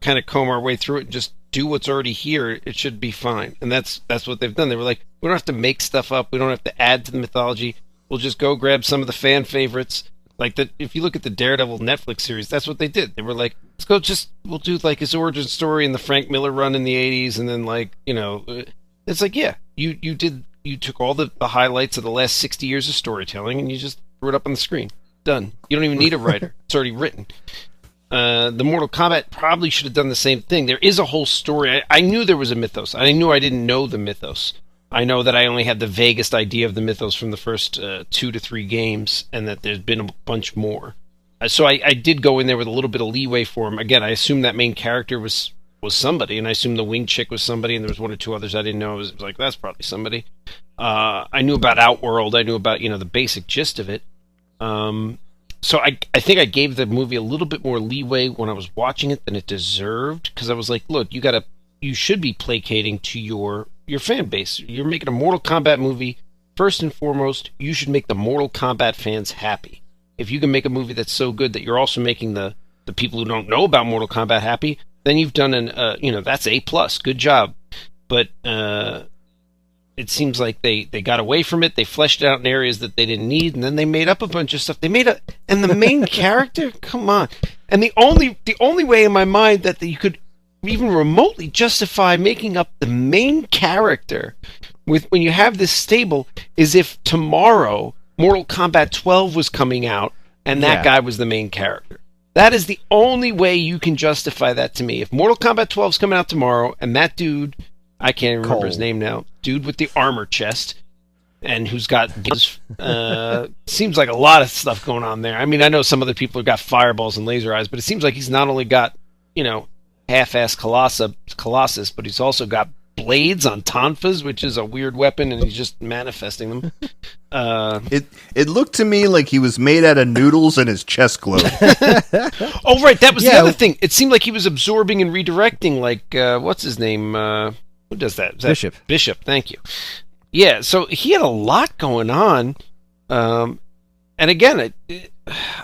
of comb our way through it and just do what's already here, it should be fine. And that's what they've done. They were like, we don't have to make stuff up. We don't have to add to the mythology. We'll just go grab some of the fan favorites. Like, if you look at the Daredevil Netflix series, that's what they did. They were like, we'll do like his origin story in the Frank Miller run in the 80s, and then it's like, yeah, you took all the highlights of the last 60 years of storytelling and you just threw it up on the screen. Done. You don't even need a writer. It's already written. The Mortal Kombat probably should have done the same thing. There is a whole story. I knew there was a mythos. I knew I didn't know the mythos. I know that I only had the vaguest idea of the mythos from the first 2 to 3 games, and that there's been a bunch more. So I did go in there with a little bit of leeway for him. Again, I assumed that main character was somebody, and I assumed the wing chick was somebody, and there was 1 or 2 others I didn't know. It was like, that's probably somebody. I knew about Outworld. I knew about, the basic gist of it. So I think I gave the movie a little bit more leeway when I was watching it than it deserved, because I was like, look, you should be placating to your fan base. You're making a Mortal Kombat movie. First and foremost, you should make the Mortal Kombat fans happy. If you can make a movie that's so good that you're also making the people who don't know about Mortal Kombat happy, then you've done that's A+. Good job. But it seems like they got away from it. They fleshed it out in areas that they didn't need, and then they made up a bunch of stuff. And the main character, come on. And the only way in my mind that you could even remotely justify making up the main character when you have this stable is if tomorrow Mortal Kombat 12 was coming out and that guy was the main character. That is the only way you can justify that to me. If Mortal Kombat 12 is coming out tomorrow and that dude, I can't even remember his name now, dude with the armor chest and who's got seems like a lot of stuff going on there. I mean, I know some other people have got fireballs and laser eyes, but it seems like he's not only got, half-ass Colossus, but he's also got blades on tonfas, which is a weird weapon, and he's just manifesting them. It looked to me like he was made out of noodles and his chest glowed. Oh, right, that was the other thing. It seemed like he was absorbing and redirecting, like, what's his name? Who does that? Is that Bishop. Bishop, thank you. Yeah, so he had a lot going on, and again,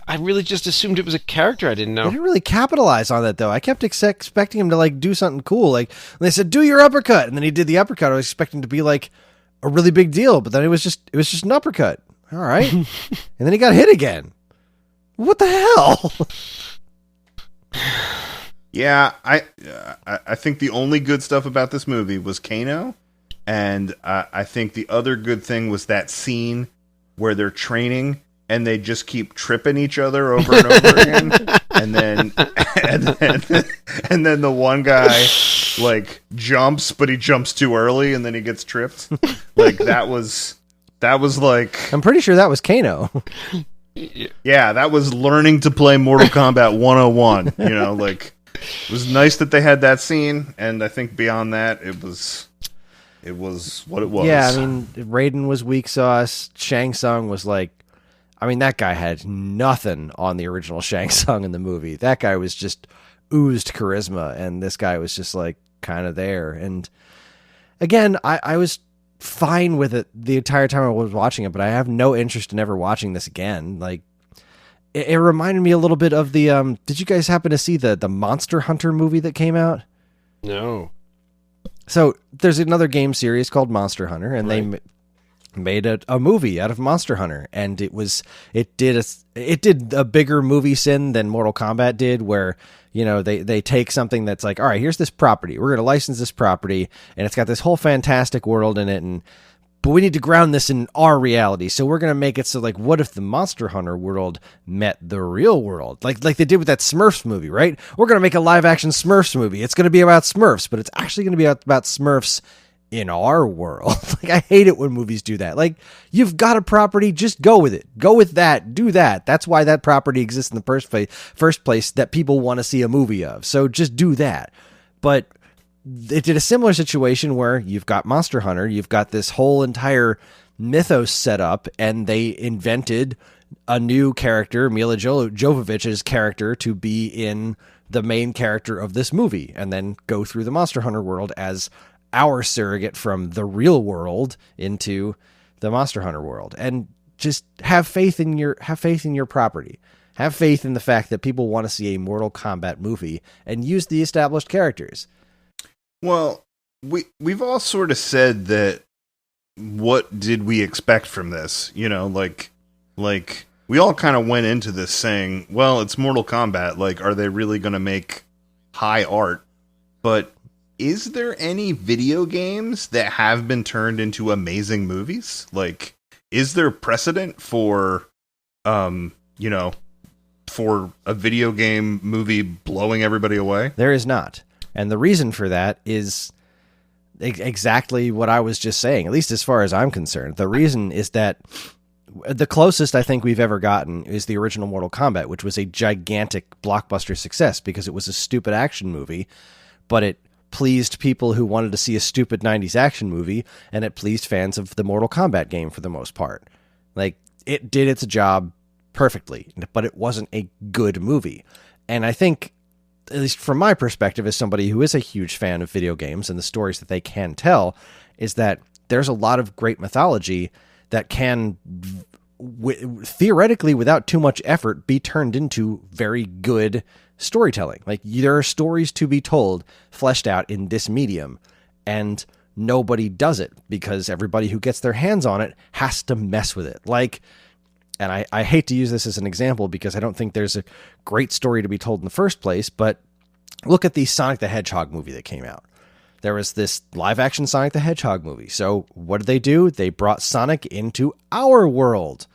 I really just assumed it was a character I didn't know. They didn't really capitalize on that, though. I kept expecting him to do something cool. Like, when they said, "Do your uppercut," and then he did the uppercut, I was expecting to be like a really big deal, but then it was just an uppercut. All right, and then he got hit again. What the hell? Yeah, I think the only good stuff about this movie was Kano, and I think the other good thing was that scene where they're training and they just keep tripping each other over and over again, and then the one guy jumps, but he jumps too early, and then he gets tripped. Like that was like, I'm pretty sure that was Kano. Yeah, that was learning to play Mortal Kombat 101. It was nice that they had that scene, and I think beyond that, it was what it was. Yeah, I mean, Raiden was weak sauce. Shang Tsung was that guy had nothing on the original Shang Tsung in the movie. That guy was just oozed charisma, and this guy was just like, kind of there. And again, I was fine with it the entire time I was watching it, but I have no interest in ever watching this again. Like, it reminded me a little bit of the, did you guys happen to see the Monster Hunter movie that came out? No. So there's another game series called Monster Hunter, and Right. they made a movie out of Monster Hunter, and it did a bigger movie sin than Mortal Kombat did, where, you know, they take something that's like, all right, here's this property, we're going to license this property, and it's got this whole fantastic world in it, but we need to ground this in our reality, so we're going to make it so, like, what if the Monster Hunter world met the real world, like they did with that Smurfs movie, right? We're going to make a live action Smurfs movie. It's going to be about Smurfs, but it's actually going to be about Smurfs in our world. Like, I hate it when movies do that. Like, you've got a property, just go with it. Go with that. Do that. That's why that property exists in the first place, that people want to see a movie of. So just do that. But it did a similar situation where you've got Monster Hunter, you've got this whole entire mythos set up, and they invented a new character, Mila Jovovich's character, to be in the main character of this movie, and then go through the Monster Hunter world as our surrogate from the real world into the Monster Hunter world. And just have faith in your property. Have faith in the fact that people want to see a Mortal Kombat movie, and use the established characters. Well, we've all sort of said that. What did we expect from this? You know, like we all kind of went into this saying, well, it's Mortal Kombat. Like, are they really going to make high art? But is there any video games that have been turned into amazing movies? Like, is there precedent for, you know, for a video game movie blowing everybody away? There is not. And the reason for that is exactly what I was just saying, at least as far as I'm concerned. The reason is that the closest I think we've ever gotten is the original Mortal Kombat, which was a gigantic blockbuster success because it was a stupid action movie, but it pleased people who wanted to see a stupid 90s action movie, and it pleased fans of the Mortal Kombat game for the most part. Like, it did its job perfectly, but it wasn't a good movie. And I think, at least from my perspective as somebody who is a huge fan of video games and the stories that they can tell, is that there's a lot of great mythology that can theoretically, without too much effort, be turned into very good storytelling. Like, there are stories to be told, fleshed out in this medium, and nobody does it because everybody who gets their hands on it has to mess with it. Like, and I hate to use this as an example because I don't think there's a great story to be told in the first place, but look at the Sonic the Hedgehog movie that came out. There was this live-action Sonic the Hedgehog movie. So what did they do? They brought Sonic into our world.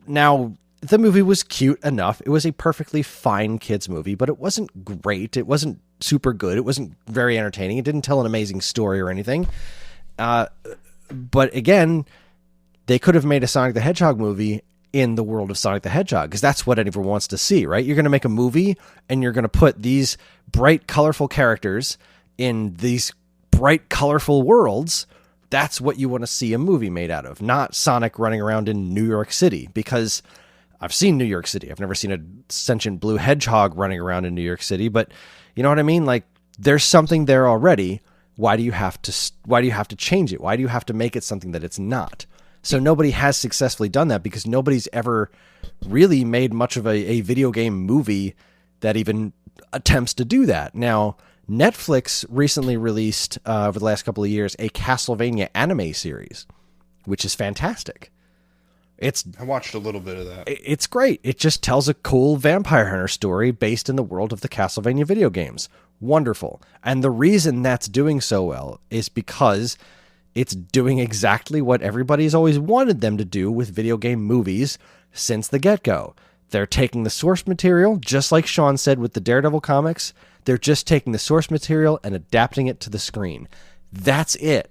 Now, the movie was cute enough. It was a perfectly fine kids movie, but it wasn't great. It wasn't super good. It wasn't very entertaining. It didn't tell an amazing story or anything. But again, they could have made a Sonic the Hedgehog movie in the world of Sonic the Hedgehog, because that's what everyone wants to see, right? You're going to make a movie, and you're going to put these bright, colorful characters in these bright, colorful worlds. That's what you want to see a movie made out of, not Sonic running around in New York City, because I've seen New York City. I've never seen a sentient blue hedgehog running around in New York City, but you know what I mean? Like, there's something there already. Why do you have to change it? Why do you have to make it something that it's not? So nobody has successfully done that because nobody's ever really made much of a video game movie that even attempts to do that. Now, Netflix recently released, over the last couple of years, a Castlevania anime series, which is fantastic. I watched a little bit of that. It's great. It just tells a cool vampire hunter story based in the world of the Castlevania video games. Wonderful. And the reason that's doing so well is because it's doing exactly what everybody's always wanted them to do with video game movies since the get-go. They're taking the source material, just like Sean said with the Daredevil comics. They're just taking the source material and adapting it to the screen. That's it.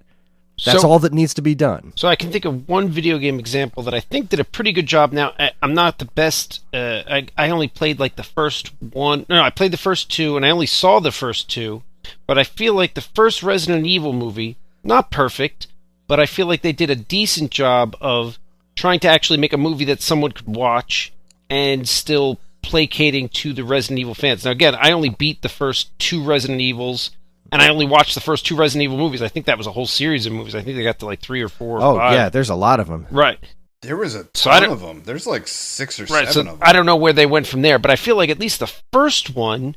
That's all that needs to be done. So I can think of one video game example that I think did a pretty good job. Now, I'm not the best. I only played like the first one. No, I played the first two, and I only saw the first two. But I feel like the first Resident Evil movie, not perfect, but I feel like they did a decent job of trying to actually make a movie that someone could watch and still placating to the Resident Evil fans. Now, again, I only beat the first two Resident Evils. And I only watched the first 2 Resident Evil movies. I think that was a whole series of movies. I think they got to like 3 or 4 or 5. Oh, yeah, there's a lot of them. Right. There was a ton of them. There's like 6 or 7 of them. I don't know where they went from there, but I feel like at least the first one,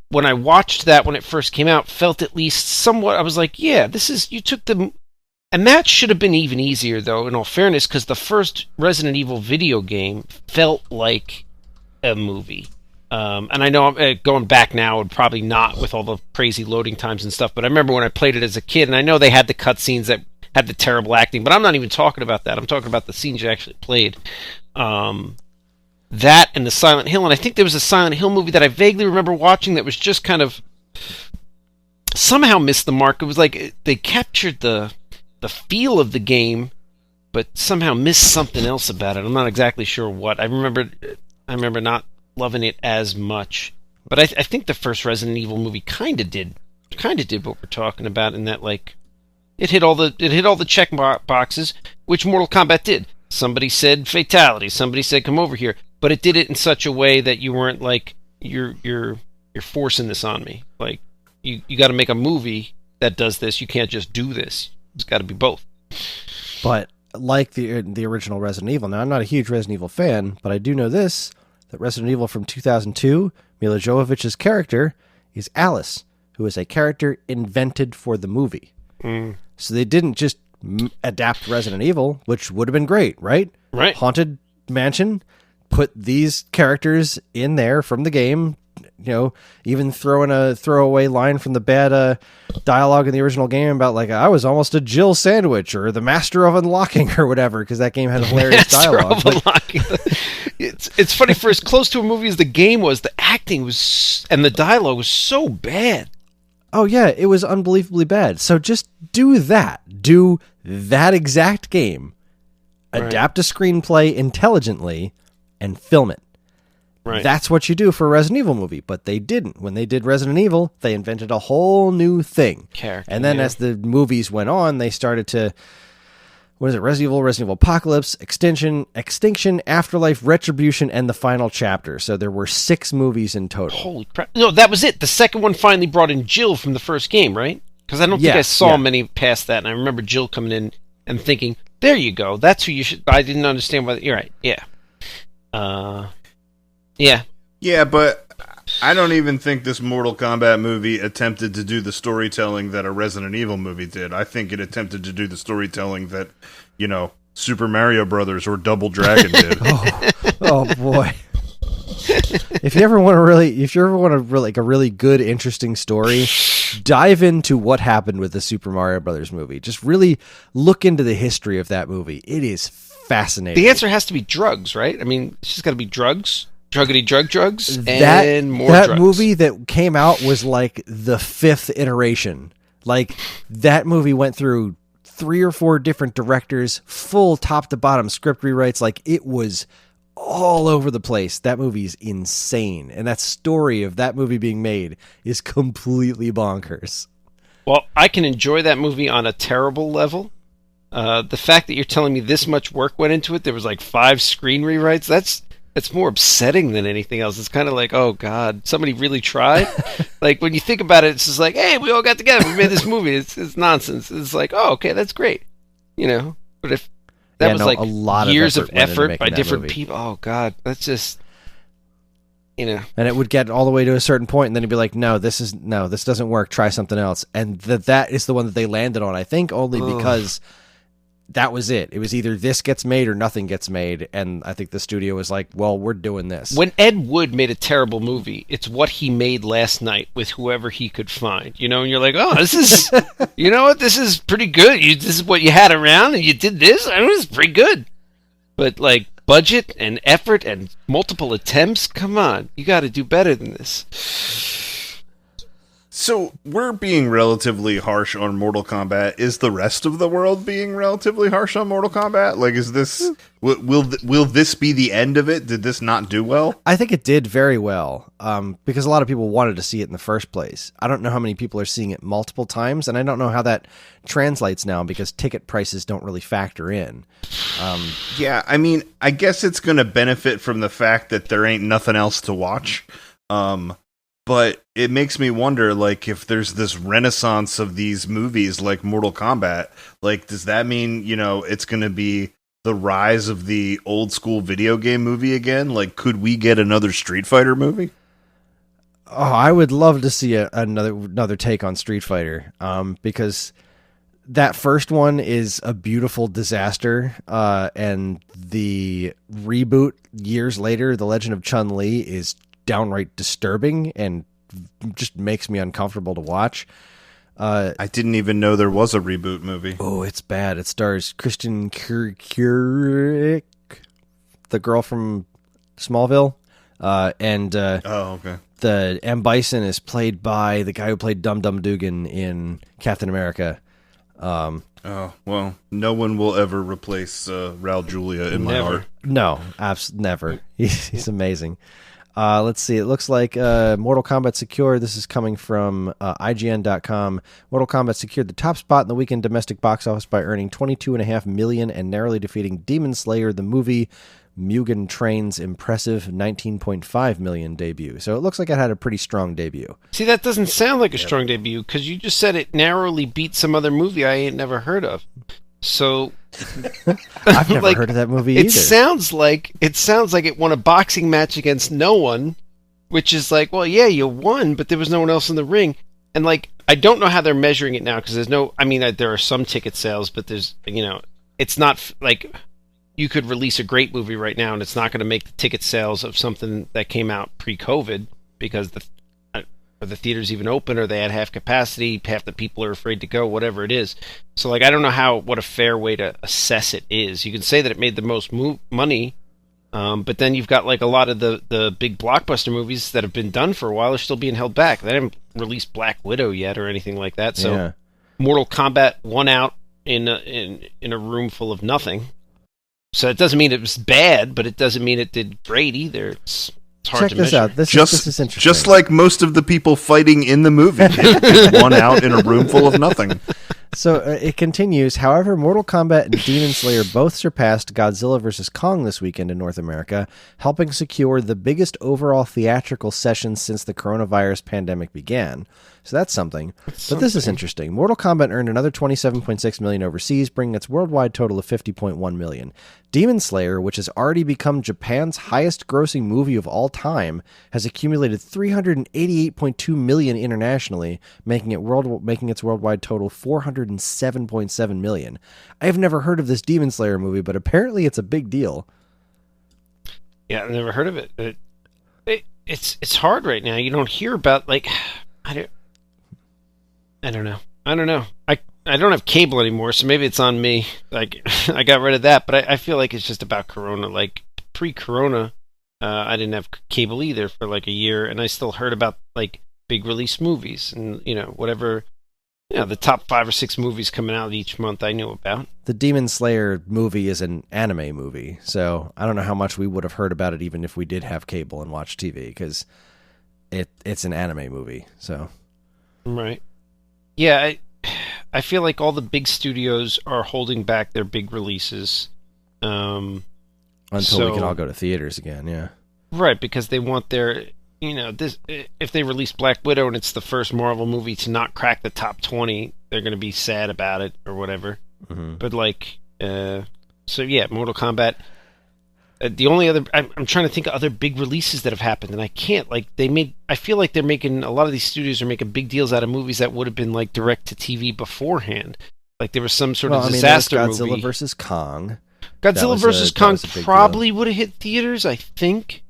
when I watched that when it first came out, felt at least somewhat, I was like, yeah, you took the... And that should have been even easier, though, in all fairness, because the first Resident Evil video game felt like a movie. And I know going back now would probably not with all the crazy loading times and stuff, but I remember when I played it as a kid, and I know they had the cutscenes that had the terrible acting, but I'm not even talking about that. I'm talking about the scenes you actually played. That and the Silent Hill, and I think there was a Silent Hill movie that I vaguely remember watching that was just kind of somehow missed the mark. It was like they captured the feel of the game, but somehow missed something else about it. I'm not exactly sure what. I remember not loving it as much, but I think the first Resident Evil movie kind of did what we're talking about in that, like, it hit all the check boxes, which Mortal Kombat did. Somebody said fatality, somebody said come over here, but it did it in such a way that you weren't like you're forcing this on me. Like you got to make a movie that does this. You can't just do this. It's got to be both. But like the original Resident Evil, now I'm not a huge Resident Evil fan, but I do know this, that Resident Evil from 2002, Mila Jovovich's character is Alice, who is a character invented for the movie. So they didn't just adapt Resident Evil, which would have been great, right? Right. Haunted Mansion, put these characters in there from the game, even throw in a throwaway line from the bad dialogue in the original game about, like, I was almost a Jill sandwich, or the master of unlocking, or whatever, because that game had hilarious dialogue. It's funny, for as close to a movie as the game was, the acting was and the dialogue was so bad. Oh, yeah, it was unbelievably bad. So just do that. Do that exact game. Adapt a screenplay intelligently and film it. Right. That's what you do for a Resident Evil movie, but they didn't. When they did Resident Evil, they invented a whole new thing. And then as the movies went on, they started to... What is it? Resident Evil Apocalypse, Extinction, Afterlife, Retribution, and the final chapter. So there were 6 movies in total. Holy crap. No, that was it. The second one finally brought in Jill from the first game, right? Because I don't think I saw many past that, and I remember Jill coming in and thinking, there you go, that's who you should... I didn't understand why... You're right, yeah. Yeah. Yeah, but I don't even think this Mortal Kombat movie attempted to do the storytelling that a Resident Evil movie did. I think it attempted to do the storytelling that, Super Mario Brothers or Double Dragon did. Oh boy. If you ever want a really good, interesting story, dive into what happened with the Super Mario Brothers movie. Just really look into the history of that movie. It is fascinating. The answer has to be drugs, right? I mean, it's just got to be drugs. Drugs, and more drugs. That movie that came out was like the 5th iteration. Like, that movie went through 3 or 4 different directors, full top to bottom script rewrites. Like, it was all over the place. That movie's insane. And that story of that movie being made is completely bonkers. Well, I can enjoy that movie on a terrible level. The fact that you're telling me this much work went into it, there was like 5 screen rewrites, it's more upsetting than anything else. It's kind of like, oh God, somebody really tried. Like, when you think about it, it's just like, hey, we all got together, we made this movie. It's nonsense. It's like, oh, okay, that's great. But if that was like a lot years of effort by different people, oh God, that's just, And it would get all the way to a certain point, and then it'd be like, no, this doesn't work. Try something else. And that is the one that they landed on, I think, only because that was it. It was either this gets made or nothing gets made, and I think the studio was like, well, we're doing this. When Ed Wood made a terrible movie, it's what he made last night with whoever he could find, and you're like, oh, this is, you know what, this is pretty good. This is what you had around, and you did this, and it was pretty good. But, like, budget and effort and multiple attempts, come on, you got to do better than this. So, we're being relatively harsh on Mortal Kombat. Is the rest of the world being relatively harsh on Mortal Kombat? Like, is this... Will this be the end of it? Did this not do well? I think it did very well, because a lot of people wanted to see it in the first place. I don't know how many people are seeing it multiple times, and I don't know how that translates now, because ticket prices don't really factor in. Yeah, I mean, I guess it's going to benefit from the fact that there ain't nothing else to watch. But it makes me wonder, like, if there's this renaissance of these movies like Mortal Kombat, like, does that mean, it's going to be the rise of the old school video game movie again? Like, could we get another Street Fighter movie? Oh, I would love to see another take on Street Fighter, because that first one is a beautiful disaster, and the reboot years later, The Legend of Chun-Li, is downright disturbing and just makes me uncomfortable to watch. I didn't even know there was a reboot movie. Oh, it's bad. It stars Kristen Curic, the girl from Smallville, and oh, okay. The M. Bison is played by the guy who played Dum Dum Dugan in Captain America. Oh, well, no one will ever replace Raul Julia in my heart. No, never. He's amazing. Let's see. It looks like Mortal Kombat secured. This is coming from IGN.com. Mortal Kombat secured the top spot in the weekend domestic box office by earning $22.5 million and narrowly defeating Demon Slayer, the movie, Mugen Train's impressive $19.5 million debut. So it looks like it had a pretty strong debut. See, that doesn't sound like a strong debut, because you just said it narrowly beat some other movie I ain't never heard of. So I've never heard of that movie either. It sounds like it won a boxing match against no one, which is like, well, yeah, you won, but there was no one else in the ring. And like, I don't know how they're measuring it now, because there are some ticket sales, but there's, it's not like you could release a great movie right now and it's not going to make the ticket sales of something that came out pre-COVID, because are the theaters even open, or they had half capacity, half the people are afraid to go, whatever it is. So like, I don't know what a fair way to assess it is. You can say that it made the most money, but then you've got like a lot of the big blockbuster movies that have been done for a while are still being held back. They haven't released Black Widow yet or anything like that. So yeah. Mortal Kombat won out in a room full of nothing. So it doesn't mean it was bad, but it doesn't mean it did great either. It's hard Check to this measure. out. This is interesting. Just like most of the people fighting in the movie won out in a room full of nothing. So it continues. However, Mortal Kombat and Demon Slayer both surpassed Godzilla vs. Kong this weekend in North America, helping secure the biggest overall theatrical session since the coronavirus pandemic began. So that's something. But this is interesting. Mortal Kombat earned another $27.6 million overseas, bringing its worldwide total of $50.1 million. Demon Slayer, which has already become Japan's highest-grossing movie of all time, has accumulated $388.2 million internationally, making its worldwide total $407.7 million. I have never heard of this Demon Slayer movie, but apparently it's a big deal. Yeah, I've never heard of it. It's hard right now. You don't hear about, like, I don't know. I don't have cable anymore, so maybe it's on me. Like, I got rid of that, but I feel like it's just about Corona. Like, pre-Corona, I didn't have cable either for like a year, and I still heard about like big release movies and whatever. The top 5 or 6 movies coming out each month I knew about. The Demon Slayer movie is an anime movie, so I don't know how much we would have heard about it even if we did have cable and watch TV, because it's an anime movie. So, right. Yeah, I feel like all the big studios are holding back their big releases until we can all go to theaters again. Yeah, right, because they want their this. If they release Black Widow and it's the first Marvel movie to not crack the top 20, they're going to be sad about it or whatever. Mm-hmm. But like, so yeah, Mortal Kombat. The only other, I'm trying to think of other big releases that have happened, and I can't. Like, I feel like they're making, a lot of these studios are making big deals out of movies that would have been like direct to TV beforehand. Like there was some sort of disaster movie. Godzilla vs. Kong. Godzilla vs. Kong probably would have hit theaters, I think,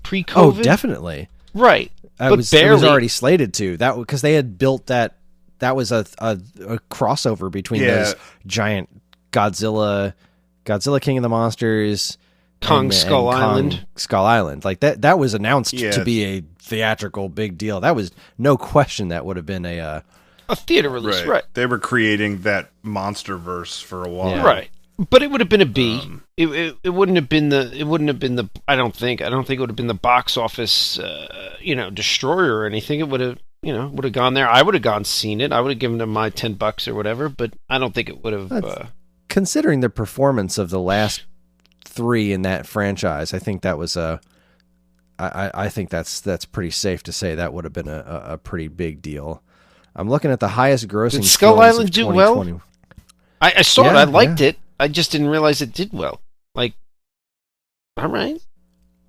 pre-COVID. Oh, definitely. Right, but barely. It was already slated to that because they had built that. That was a crossover between those giant Godzilla King of the Monsters. Kong Skull Island. Like that was announced to be a theatrical big deal. That was no question that would have been a theater release, right? They were creating that monster verse for a while. Yeah. Right. But it would have been a B. It wouldn't have been the I don't think it would have been the box office destroyer or anything. It would have gone there. I would have gone seen it. I would have given them my $10 or whatever, but I don't think it would have considering the performance of the last 3 in that franchise, I think that was I think that's pretty safe to say that would have been a pretty big deal. I'm looking at the highest grossing. Did Skull Island do well? I saw it. I liked it. I just didn't realize it did well. Like, all right.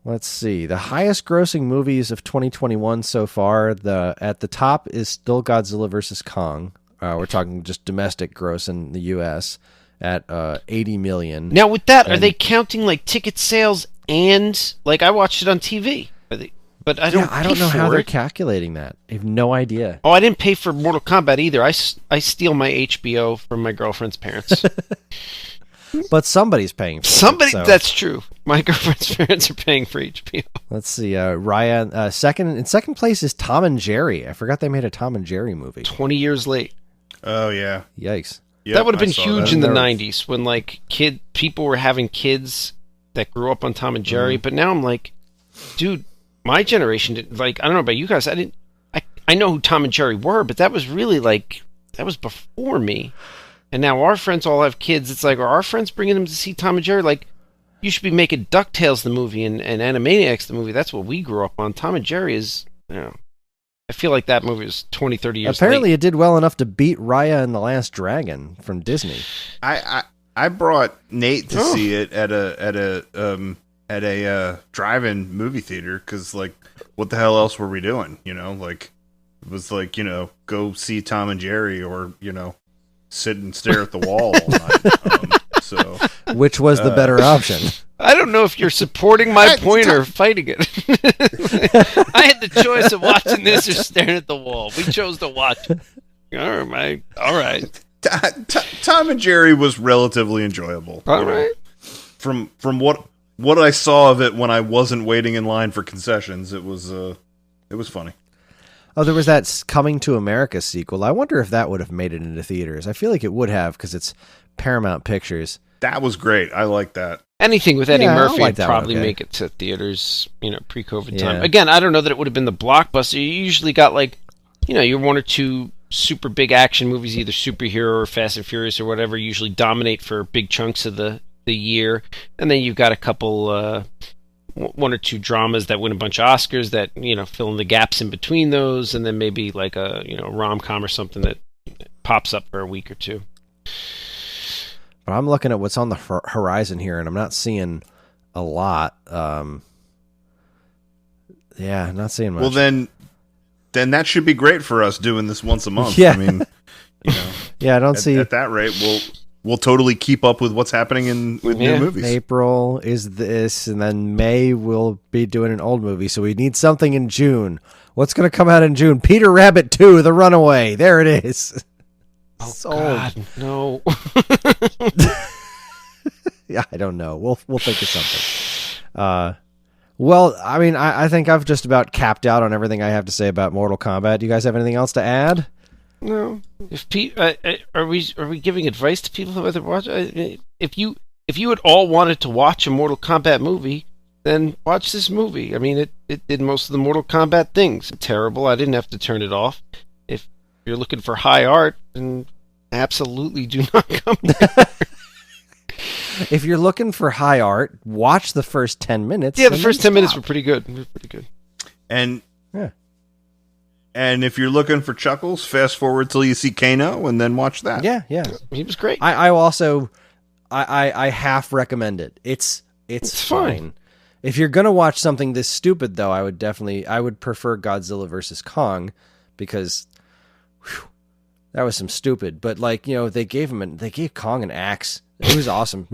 Let's see. The highest grossing movies of 2021 so far, at the top is still Godzilla vs. Kong. We're talking just domestic gross in the U.S. at 80 million. Now, with that, are they counting like ticket sales and like I watched it on TV? But I don't know how they're calculating that. I have no idea. Oh, I didn't pay for Mortal Kombat either. I steal my HBO from my girlfriend's parents. But somebody's paying for Somebody, it. that's true. My girlfriend's parents are paying for HBO. Let's see. Ryan, in second place is Tom and Jerry. I forgot they made a Tom and Jerry movie. 20 years late. Oh, yeah. Yikes. Yep, that would have been huge that. in the 90s when like people were having kids that grew up on Tom and Jerry. But now I'm like, dude, my generation didn't, like, I don't know about you guys. I know who Tom and Jerry were, but that was really like, that was before me. And now our friends all have kids. It's like, are our friends bringing them to see Tom and Jerry? Like, you should be making DuckTales the movie and Animaniacs the movie. That's what we grew up on. Tom and Jerry is, I feel like that movie was 20, 30 years Apparently late. It did well enough to beat Raya and the Last Dragon from Disney. I brought Nate to see it at a drive-in movie theater because, like, what the hell else were we doing? Like, it was like, go see Tom and Jerry or, sit and stare at the wall all night. Which was the better option? I don't know if you're supporting my point or fighting it. I had the choice of watching this or staring at the wall. We chose to watch it. All right. Tom and Jerry was relatively enjoyable. All right. From what I saw of it when I wasn't waiting in line for concessions, it was funny. Oh, there was that Coming to America sequel. I wonder if that would have made it into theaters. I feel like it would have because it's Paramount Pictures. That was great. I like that. Anything with Eddie Murphy would probably okay. make it to theaters, pre-COVID time. Again, I don't know that it would have been the blockbuster. You usually got like, your one or two super big action movies, either superhero or Fast and Furious or whatever, usually dominate for big chunks of the year. And then you've got a couple, one or two dramas that win a bunch of Oscars that, fill in the gaps in between those. And then maybe like a, rom-com or something that pops up for a week or two. But I'm looking at what's on the horizon here, and I'm not seeing a lot. Not seeing much. Well, then that should be great for us doing this once a month. Yeah. I mean, I don't see at that rate. We'll totally keep up with what's happening with new movies. April is this, and then May we'll be doing an old movie. So we need something in June. What's going to come out in June? Peter Rabbit 2: The Runaway. There it is. Oh, Sold. God, no. Yeah, I don't know. We'll think of something. Well, I mean, I think I've just about capped out on everything I have to say about Mortal Kombat. Do you guys have anything else to add? No. If are we giving advice to people who either watch? If you had all wanted to watch a Mortal Kombat movie, then watch this movie. I mean, it did most of the Mortal Kombat things. Terrible. I didn't have to turn it off. If you're looking for high art, then absolutely do not come here. If you're looking for high art, watch the first 10 minutes. Yeah, the first 10 minutes were pretty good. And if you're looking for chuckles, fast forward till you see Kano and then watch that. Yeah. He was great. I also half recommend it. It's fine. If you're gonna watch something this stupid, though, I would prefer Godzilla vs. Kong because that was some stupid. But they gave Kong an axe. It was awesome.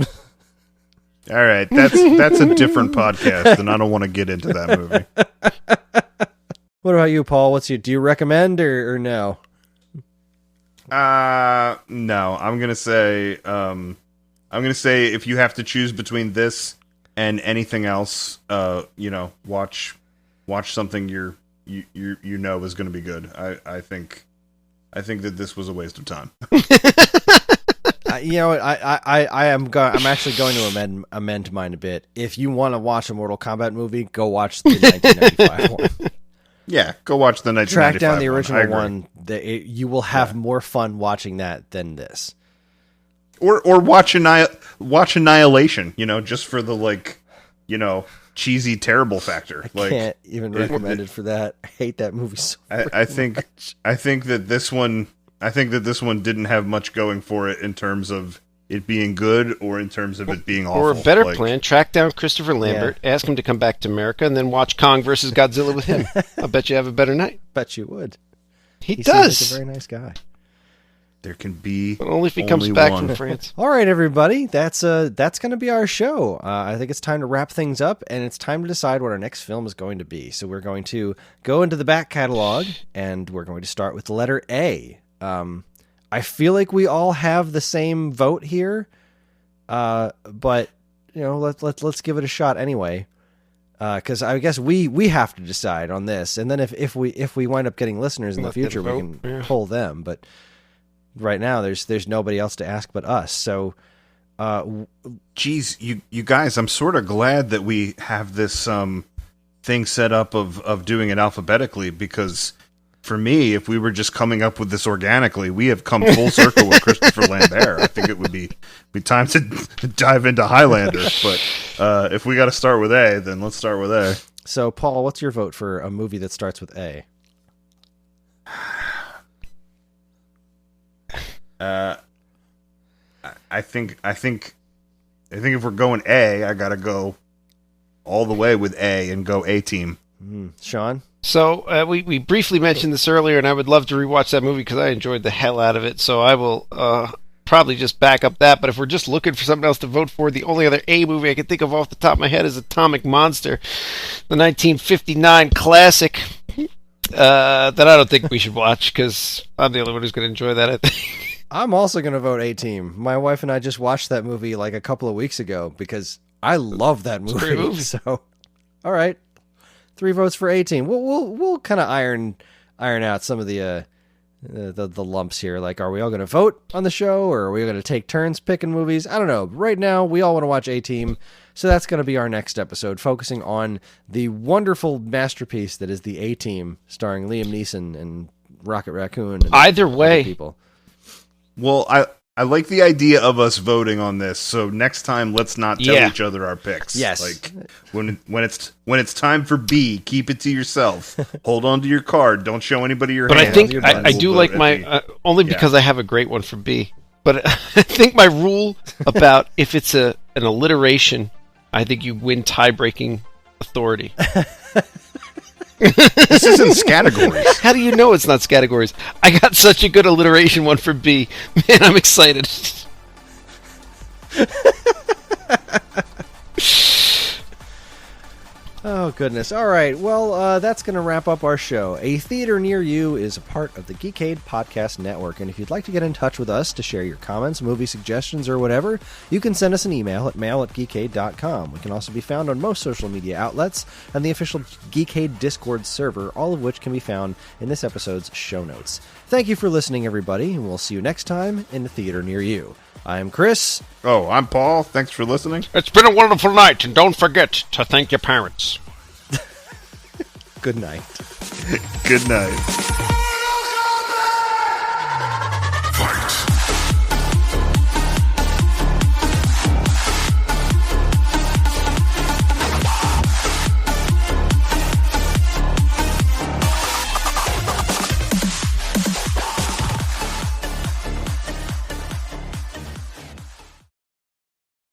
All right, that's a different podcast, and I don't want to get into that movie. What about you, Paul? Do you recommend or no? No. I'm gonna say if you have to choose between this and anything else, watch something you know is gonna be good. I think that this was a waste of time. I'm actually going to amend mine a bit. If you want to watch a Mortal Kombat movie, go watch the 1995 one. Yeah, go watch the 1995 Track down the original one. You will have more fun watching that than this. Or watch Annihilation, just for the cheesy, terrible factor. I can't even recommend it for that. I hate that movie so I think that this one didn't have much going for it in terms of it being good or in terms of it being awful. Or a better plan, track down Christopher Lambert, ask him to come back to America, and then watch Kong versus Godzilla with him. I bet you have a better night. Bet you would. He does. Seems like a very nice guy. There can be but only if he comes back from France. All right, everybody. That's going to be our show. I think it's time to wrap things up, and it's time to decide what our next film is going to be. So we're going to go into the back catalog, and we're going to start with the letter A. I feel like we all have the same vote here, but let's give it a shot anyway. Because I guess we have to decide on this, and then if we wind up getting listeners in the future, we can poll them. But right now, there's nobody else to ask but us. So, geez, you guys, I'm sort of glad that we have this thing set up of doing it alphabetically, because for me, if we were just coming up with this organically, we have come full circle with Christopher Lambert. I think it would be time to dive into Highlander. But if we got to start with A, then let's start with A. So, Paul, what's your vote for a movie that starts with A? I think if we're going A, I got to go all the way with A and go A-Team. Sean? So we briefly mentioned this earlier, and I would love to rewatch that movie because I enjoyed the hell out of it. So I will probably just back up that. But if we're just looking for something else to vote for, the only other A movie I can think of off the top of my head is Atomic Monster, the 1959 classic that I don't think we should watch because I'm the only one who's going to enjoy that, I think. I'm also going to vote A-Team. My wife and I just watched that movie like a couple of weeks ago because I love that movie. It's a great movie. So, all right. 3 votes for A-Team. We'll kind of iron out some of the lumps here. Like, are we all going to vote on the show, or are we going to take turns picking movies? I don't know. Right now, we all want to watch A-Team, so that's going to be our next episode, focusing on the wonderful masterpiece that is the A-Team, starring Liam Neeson and Rocket Raccoon. And either way, people. Well, I like the idea of us voting on this. So next time, let's not tell each other our picks. Yes. Like when it's time for B, keep it to yourself. Hold on to your card. Don't show anybody your hand. But I think I do like my only because I have a great one for B. But I think my rule about if it's an alliteration, I think you win tie-breaking authority. This isn't categories. How do you know it's not categories? I got such a good alliteration one for B. Man, I'm excited. Oh, goodness. All right. Well, that's going to wrap up our show. A Theater Near You is a part of the Geekade Podcast Network, and if you'd like to get in touch with us to share your comments, movie suggestions, or whatever, you can send us an email at mail@geekade.com. We can also be found on most social media outlets and the official Geekade Discord server, all of which can be found in this episode's show notes. Thank you for listening, everybody, and we'll see you next time in the Theater Near You. I'm Chris. Oh, I'm Paul. Thanks for listening. It's been a wonderful night, and don't forget to thank your parents. Good night. Good night.